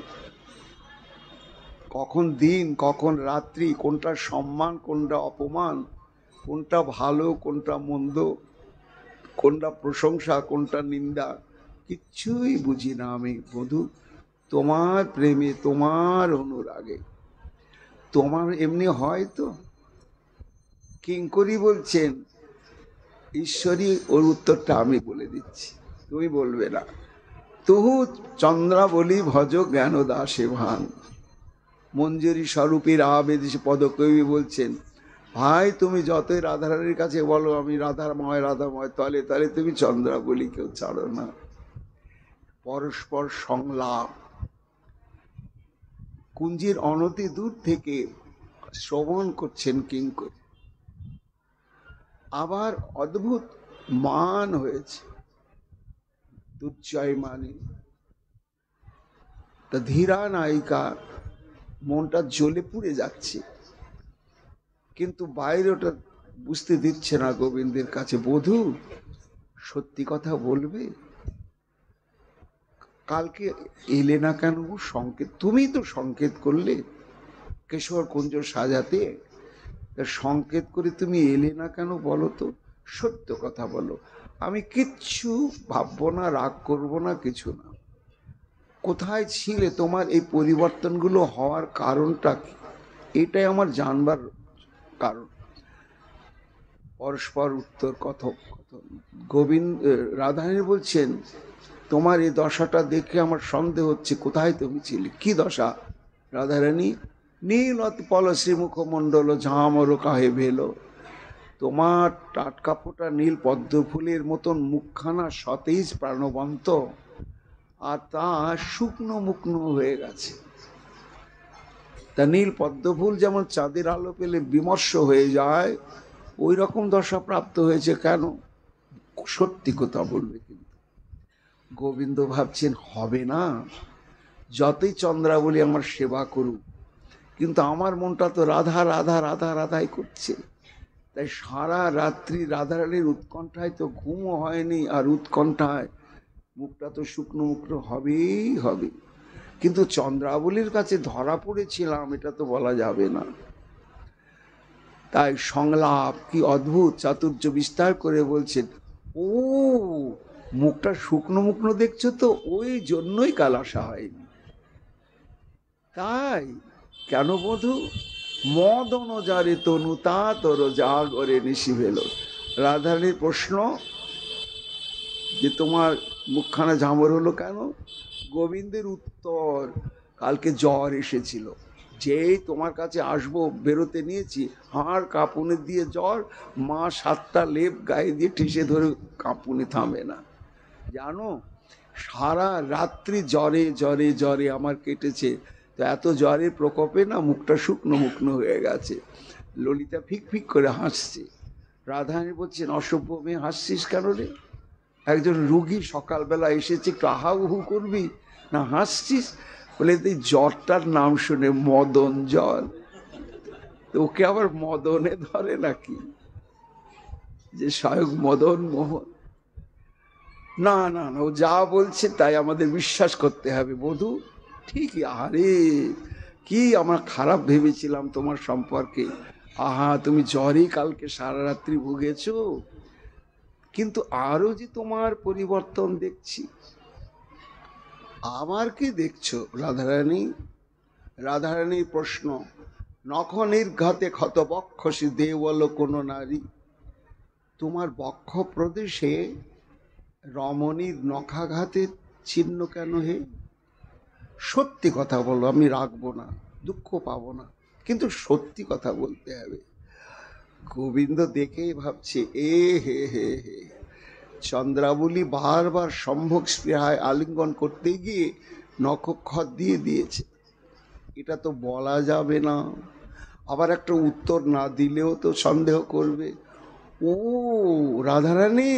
কখন দিন কখন রাত্রি, কোনটা সম্মান কোনটা অপমান, কোনটা ভালো কোনটা মন্দ, কোনটা প্রশংসা কোনটা নিন্দা, কিচ্ছুই বুঝি না আমি বধূ। তোমার প্রেমে তোমার অনুরাগে। তোমার এমনি হয় তো? কিঙ্করী বলছেন, ঈশ্বরী ওর উত্তরটা আমি বলে দিচ্ছি, তুমি বলবে না। তহু চন্দ্রাবলী ভজ জ্ঞান দাসে ভান। মঞ্জুরি স্বরূপীর আবেদেশে পদকবি বলছেন, ভাই তুমি যতই রাধারানীর কাছে বলো আমি রাধাময় রাধাময়, তলে তলে তুমি চন্দ্রাবলীকেও ছাড়ো না। পরস্পর সংলাপ। কুঞ্জির অনতি দূর থেকে শ্রবণ করছেন কিঙ্কর। আবার অদ্ভুত মান হয়েছে, দুর্জয় মানে তা ধীরা নায়িকা মনটা জ্বলে পুড়ে যাচ্ছে, কিন্তু বাইরে ওটা বুঝতে দিচ্ছে না গোবিন্দের কাছে। বধূ সত্যি কথা বলবে, কালকে এলে না কেন? সংকেত তুমি তো সংকেত করলে কেশর কুঞ্জ সাজাতে, সংকেত করে তুমি এলে না কেন বলো তো? সত্য কথা বলো, আমি কিচ্ছু ভাববো না, রাগ করবো না, কিছু না। কোথায় ছিলে? তোমার এই পরিবর্তনগুলো হওয়ার কারণটা কি? এটাই আমার জানবার কারণ। পরস্পর উত্তর কথক। গোবিন্দ রাধারানী বলছেন, তোমার এই দশাটা দেখে আমার সন্দেহ হচ্ছে, কোথায় তুমি ছিলে? কি দশা? রাধারানী, নীলত পলশ্রী মুখমণ্ডল ঝামর কাহে ভেলো। তোমার টাটকা ফোটা নীল পদ্ম ফুলের মতন মুখখানা সতেজ প্রাণবন্ত, আর তা শুকনো মুকনো হয়ে গেছে। তা নীল পদ্ম ফুল যেমন চাঁদের আলো পেলে বিমর্ষ হয়ে যায়, ওই রকম দশা প্রাপ্ত হয়েছে কেন? সত্যি কথা বলবে। কিন্তু গোবিন্দ ভাবছেন হবে না, যতই চন্দ্রাবলী আমার সেবা করুক, কিন্তু আমার মনটা তো রাধা রাধা রাধা রাধাই করছে। তাই সারা রাত্রি রাধারানীর উৎকণ্ঠায় তো ঘুমও হয়নি, আর উৎকণ্ঠায় মুখটা তো শুকনো মুখনো হবেই হবে। কিন্তু চন্দ্রাবলীর কাছে ধরা পড়েছিলাম, এটা তো বলা যাবে না। তাই সংলাপ কি অদ্ভুত চাতুর্য বিস্তার করে বলছেন, ও মুখটা শুকনো মুখনো দেখছো তো, ওই জন্যই কাল আসা হয়নি। তাই কেন বধূ? মদন যারে তনু তা তোর জাগরে নিশি ভেল। রাধারানীর প্রশ্ন যে তোমার মুখখানা ঝামর হলো কেন? গোবিন্দের উত্তর, কালকে জ্বর এসেছিল, যেই তোমার কাছে আসবো বেরোতে নিয়েছি, হাড় কাঁপুনি দিয়ে জ্বর, মা 7টা লেপ গায়ে দিয়ে ঠেসে ধরে কাঁপুনি থামে না। জানো, সারা রাত্রি জ্বরে জ্বরে জ্বরে আমার কেটেছে। তো এত জ্বরের প্রকোপে না মুখটা শুকনো মুকনো হয়ে গেছে। ললিতা ফিক ফিক করে হাসছে। রাধারানী বলছেন, অসভ্য মেয়ে, হাসছিস কেন রে? একজন রুগী সকালবেলা এসেছে, একটু আহা উহু করবি না, হাসছিস? বলে এই জ্বরটার নাম শুনে মদন জ্বর, ওকে আবার মদনে ধরে নাকি? যে স্বয়ং মদন মোহন? না না না, ও যা বলছে তাই আমাদের বিশ্বাস করতে হবে। বধূ ঠিকই, আরে কি আমার খারাপ ভেবেছিলাম তোমার সম্পর্কে। আহা, তুমি জ্বরে কালকে সারা রাত্রি ভুগেছো, কিন্তু আরো যে তোমার পরিবর্তন দেখছি। আমার কি দেখছো রাধারানী? রাধারানীর প্রশ্ন, নখ নির্ঘাতে ক্ষত বক্ষসী দেবল কোন নারী। তোমার বক্ষ প্রদেশে রমণীর নখাঘাতের চিহ্ন কেন হে? সত্যি কথা বলো, আমি রাখবো না, দুঃখ পাবো না, কিন্তু সত্যি কথা বলতে হবে। গোবিন্দ দেখেই ভাবছে, এ হে হে হে, চন্দ্রাবলী বারবার সম্ভোগ স্পৃহায় আলিঙ্গন করতে গিয়ে নখক্ষত দিয়ে দিয়েছে, এটা তো বলা যাবে না। আবার একটা উত্তর না দিলেও তো সন্দেহ করবে। ও রাধারানী,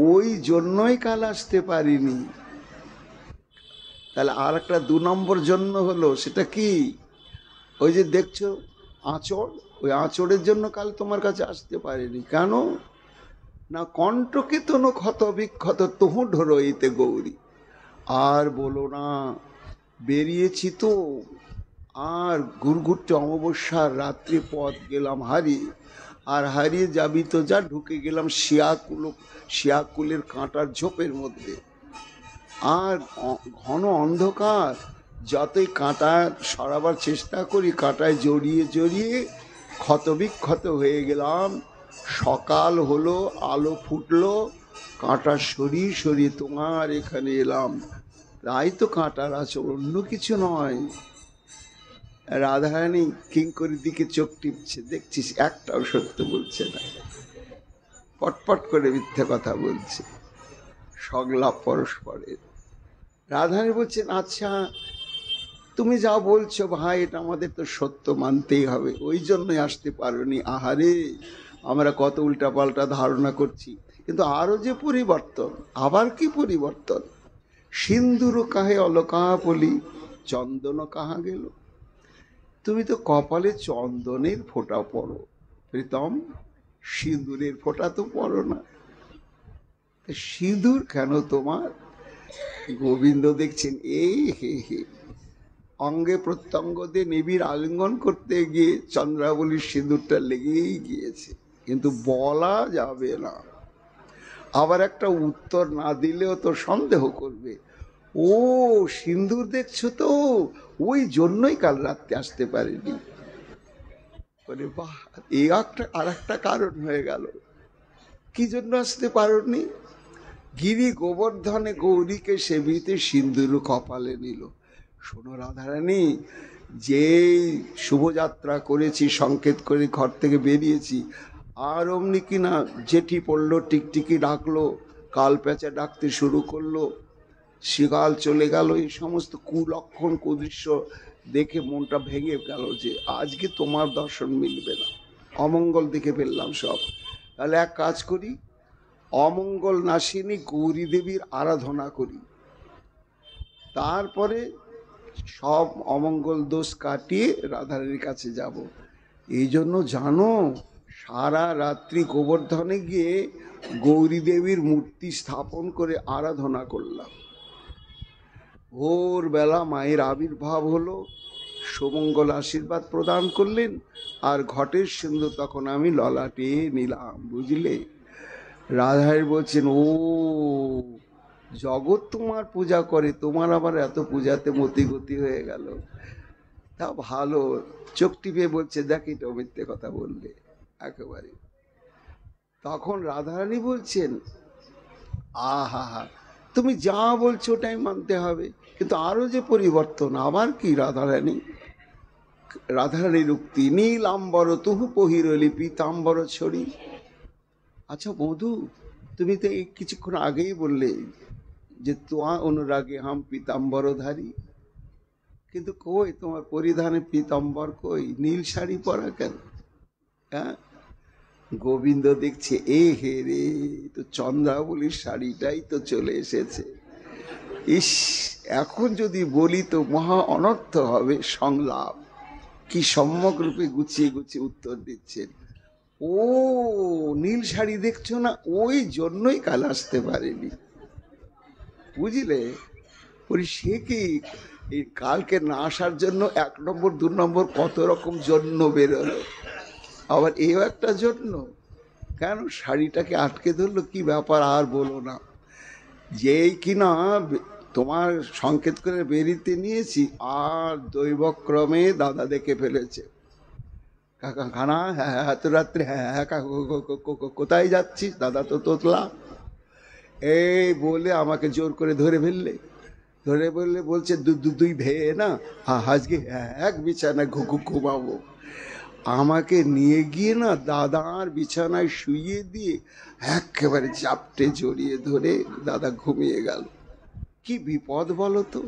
ওই জন্যই কাল আসতে পারিনি। তাহলে আর একটা 2 নম্বর জন্য হলো, সেটা কি? ওই যে দেখছো আঁচড়, ওই আঁচড়ের জন্য কাল তোমার কাছে আসতে পারিনি। কেন না? কণ্ঠকে তনু ক্ষত বিক্ষত তহু ঢরইতে গৌরী। আর বলো না, বেরিয়েছি তো, আর ঘুরঘুরতে অমাবস্যার রাত্রি পথ গেলাম হারিয়ে, আর হারিয়ে যাবি তো যা, ঢুকে গেলাম শিয়াকুলের কাঁটার ঝোপের মধ্যে। আর ঘন অন্ধকার, যতই কাঁটা সরাবার চেষ্টা করি, কাঁটায় জড়িয়ে জড়িয়ে ক্ষতবিক্ষত হয়ে গেলাম। সকাল হলো, আলো ফুটলো, কাঁটা সরিয়ে সরিয়ে তোমার এখানে এলাম, তাই তো কাঁটার আচর, অন্য কিছু নয়। রাধারানী কিঙ্করের দিকে চোখ টিপছে, দেখছিস একটাও সত্য বলছে না, পটপট করে মিথ্যে কথা বলছে, সংলাপ পরস্পরের। রাধারানী বলছেন, আচ্ছা তুমি যা বলছো ভাই, এটা আমাদের তো সত্য মানতেই হবে, ওই জন্যই আসতে পারোনি। আহারে, আমরা কত উল্টাপাল্টা ধারণা করছি, কিন্তু আরো যে পরিবর্তন, আবার কি পরিবর্তন? সিন্দুর কাহে অলকাপলি, চন্দন কাহা গেল। তুমি তো কপালে চন্দনের ফোঁটা পড়ো, প্রীতম সিঁদুরের ফোঁটা তো পড়ো না, সিঁদুর কেন তোমার? গোবিন্দ দেখছেন এই হে হে, অঙ্গে প্রত্যঙ্গ দিয়ে নিবিড় আলিঙ্গন করতে গিয়ে চন্দ্রাবলীর সিঁদুরটা লেগেই গিয়েছে, কিন্তু বলা যাবে না। আবার একটা উত্তর না দিলেও তো সন্দেহ করবে, ও সিঁদুর দেখছো তো, ওই জন্যই কাল রাত্রে আসতে পারিনি। বলে বাহ, এই একটা আর একটা কারণ হয়ে গেল। কি জন্য আসতে পারোনি? গিরি গোবর্ধনে গৌরীকে সেবিতে সিন্দুর কপালে নিল। শোনো রাধারানী, যে শুভযাত্রা করেছি, সংকেত করে ঘর থেকে বেরিয়েছি, আর অমনি কিনা জেঠি পড়লো, টিকটিকি ডাকলো, কাল প্যাঁচা ডাকতে শুরু করলো, শিকাল চলে গেল, এই সমস্ত কুলক্ষণ কুদৃশ্য দেখে মনটা ভেঙে গেল যে আজকে তোমার দর্শন মিলবে না, অমঙ্গল দেখে ফেললাম সব। তাহলে এক কাজ করি, অমঙ্গল নাশিনী গৌরী দেবীর আরাধনা করি, তারপরে সব অমঙ্গল দোষ কাটিয়ে রাধারানীর কাছে যাব। এই জন্য জানো, সারা রাত্রি গোবর্ধনে গিয়ে গৌরী দেবীর মূর্তি স্থাপন করে আরাধনা করলাম। ভোরবেলা মায়ের আবির্ভাব হলো, সুমঙ্গল আশীর্বাদ প্রদান করলেন, আর ঘটের সিন্ধু তখন আমি ললাটে নিলাম, বুঝলে? রাধাই বলছেন, ও জগৎ তোমার পূজা করে, তোমার আবার এত পূজাতে মতিগতি হয়ে গেল, তা ভালো। চোখ টিপে বলছে, দেখি তো মিথ্যে কথা বললে একেবারে। তখন রাধারানী বলছেন, আহা হা, তুমি যা বলছো ওটাই মানতে হবে, কিন্তু আরো যে পরিবর্তন। আবার কি? রাধারানী, রাধারানীর উক্তি, নীল আম্বর তুহু পহিরলি পীতাম্বর ছড়ি। আচ্ছা বধূ, তুমি তো এই কিছুক্ষণ আগেই বললে যে তোয়া অনুরাগে হাম পীতাম্বরধারী, কিন্তু কই তোমার পরিধানে পীতাম্বর, কই নীল শাড়ি পরা কেন? হ্যাঁ, গোবিন্দ দেখছে, এ হে রে, তো চন্দ্রাবলীর শাড়িটাই তো চলে এসেছে। ইস, এখন যদি বলি তো মহা অনর্থ হবে সংলাপ। কি সম্যক রূপে গুছিয়ে গুছিয়ে উত্তর দিচ্ছেন। ও নীল শাড়ি দেখছো না, ওই জন্যই কাল আসতে পারেনি, বুঝলে? বলি সে কি, এই কালকে না আসার জন্য 1 নম্বর 2 নম্বর কত রকম জন্য বেরোলো, আবার এও একটা জন্য। কেন শাড়িটাকে আটকে ধরলো, কি ব্যাপার আর বলো না। যেই কিনা তোমার সংকেত করে বেরিতে নিয়েছি, আর দৈবক্রমে দাদা দেখে ফেলেছে। কাকা খানা, হ্যাঁ এত রাত্রে, হ্যাঁ কোথায় যাচ্ছিস? দাদা তো তোতলা, এই বলে আমাকে জোর করে ধরে ফেললে। ধরে বললে বলছে, দুই ভেয়ে না আজকে এক বিছানায় ঘুমাবো। আমাকে নিয়ে গিয়ে না দাদার বিছানায় শুইয়ে দিয়ে একেবারে চাপটে জড়িয়ে ধরে দাদা ঘুমিয়ে গেল। কি বিপদ বলো তো,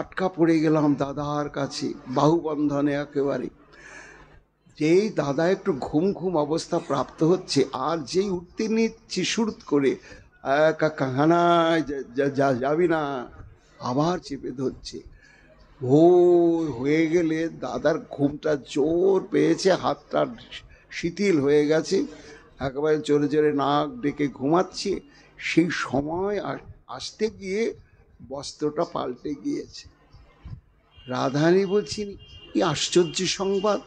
আটকা পড়ে গেলাম দাদার কাছে বাহুবন্ধনে একেবারে। যেই দাদা একটু ঘুম ঘুম অবস্থা প্রাপ্ত হচ্ছে, আর যেই উঠতে নিচ্ছি শুরুত করে, কাহানায় যাবি না, আবার চেপে ধরছে। ভোর হয়ে গেলে দাদার ঘুমটা জোর পেয়েছে, হাতটা শিথিল হয়ে গেছে, একেবারে জোরে জোরে নাক ডেকে ঘুমাচ্ছে। সেই সময় আসতে গিয়ে বস্ত্রটা পাল্টে গিয়েছে। রাধারানী বলছেন, কি আশ্চর্য সংবাদ,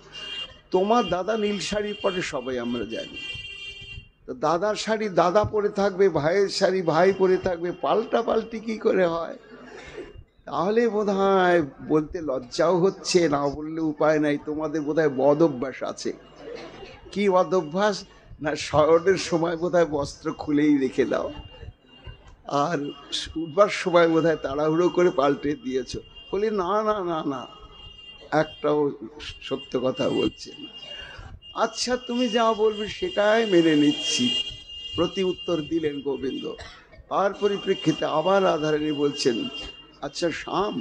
তোমার দাদা নীল শাড়ি পরে সবাই আমরা জানি, তো দাদার শাড়ি দাদা পরে থাকবে, ভাইয়ের শাড়ি ভাই পরে থাকবে, পাল্টা পাল্টি কি করে হয়? তাহলে বোধহয় বলতে লজ্জাও হচ্ছে, না বললে উপায় নাই, তোমাদের বোধহয় বদ অভ্যাস আছে। কি বদ অভ্যাস? না শয়নের সময় বোধহয় বস্ত্র খুলেই রেখে দাও, আর উঠবার সময় বোধহয় তাড়াহুড়ো করে পাল্টে দিয়েছ। বলি না না না না, একটাও সত্য কথা বলছে না। আচ্ছা তুমি যা বলবে সেটাই মেনে নিচ্ছি, প্রতি উত্তর দিলেন গোবিন্দ। তার পরিপ্রেক্ষিতে আবার রাধারানী বলছেন, আচ্ছা শ্যাম,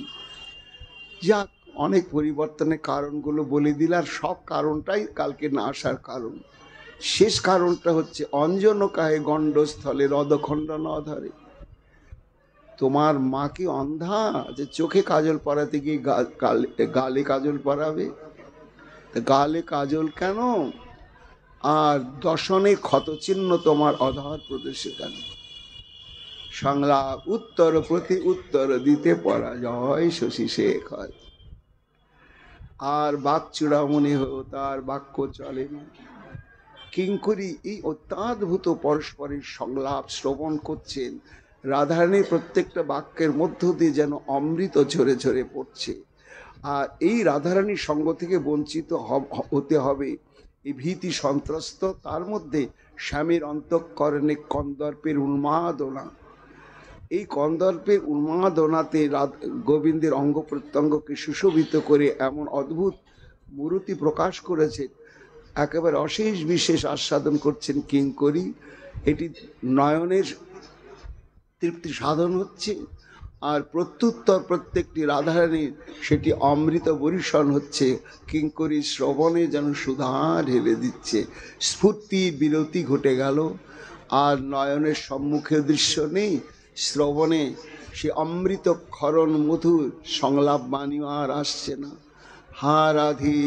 যাক অনেক পরিবর্তনের কারণগুলো বলে দিল, আর সব কারণটাই কালকে না আসার কারণ। শেষ কারণটা হচ্ছে অঞ্জন কাহে গণ্ডস্থলে রদখণ্ড ন ধরে। তোমার মা কি অন্ধা যে চোখে কাজল পরাতে গিয়ে গালে কাজল পরাবে? গালে কাজল কেন, আর দশনে ক্ষতচিহ্ন তোমার অধর প্রদেশে কেন? সংলাপ উত্তর প্রতি উত্তর দিতে পরাজয় শশী শেখর। আর বাক চূড়ামণি হো তার বাক্য চলে না। কিঙ্করী এই অত্যাদ্ভুত পরস্পরের সংলাপ শ্রবণ করছেন। রাধারানীর প্রত্যেকটা বাক্যের মধ্য দিয়ে যেন অমৃত ঝরে ঝরে পড়ছে। আর এই রাধারানীর সঙ্গ থেকে বঞ্চিত হতে হবে এই ভীতি সন্ত্রস্ত, তার মধ্যে স্বামীর অন্তঃকরণে কন্দর্পের উন্মাদনা। এই কন্দর্পের উন্মাদনাতে গোবিন্দের অঙ্গ প্রত্যঙ্গকে সুশোভিত করে এমন অদ্ভুত মূর্তি প্রকাশ করেছে, একেবারে অশেষ বিশেষ আস্বাদন করছেন কিঙ্করী। এটি নয়নের তৃপ্তি সাধন হচ্ছে, আর প্রত্যুত্তর প্রত্যেকটি রাধারানীর সেটি অমৃত বরিশন হচ্ছে। কিঙ্করী শ্রবণে যেন সুধা ঢেলে দিচ্ছে। স্ফূর্তির বিরতি ঘটে গেল, আর নয়নের সম্মুখে দৃশ্য নেই, শ্রবণে সে অমৃত ক্ষরণ মধুর সংলাপ বাণী আর আসছে না। হা রাধে,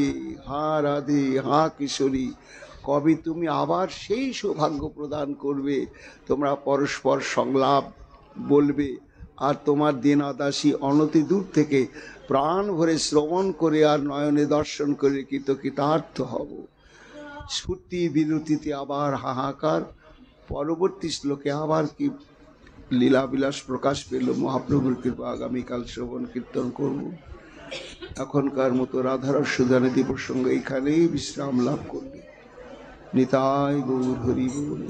হা রাধে, হা কিশোরী, কবে তুমি আবার সেই সৌভাগ্য প্রদান করবে তোমরা পরস্পর সংলাপ বলবে, আর তোমার দীনাদাসী অনতি দূর থেকে প্রাণ ভরে শ্রবণ করে আর নয়নে দর্শন করে কৃতার্থ হব। স্ফূর্তি বিরতিতে আবার হাহাকার। পরবর্তী শ্লোকে আবার কি লীলাবিলাস প্রকাশ পেল মহাপ্রভুর কৃপা, আগামীকাল শ্রবণ কীর্তন করব। এখনকার মতো রাধারস সুধানিধি প্রসঙ্গ এখানেই বিশ্রাম লাভ করবে। নিতাই গৌর হরি বল।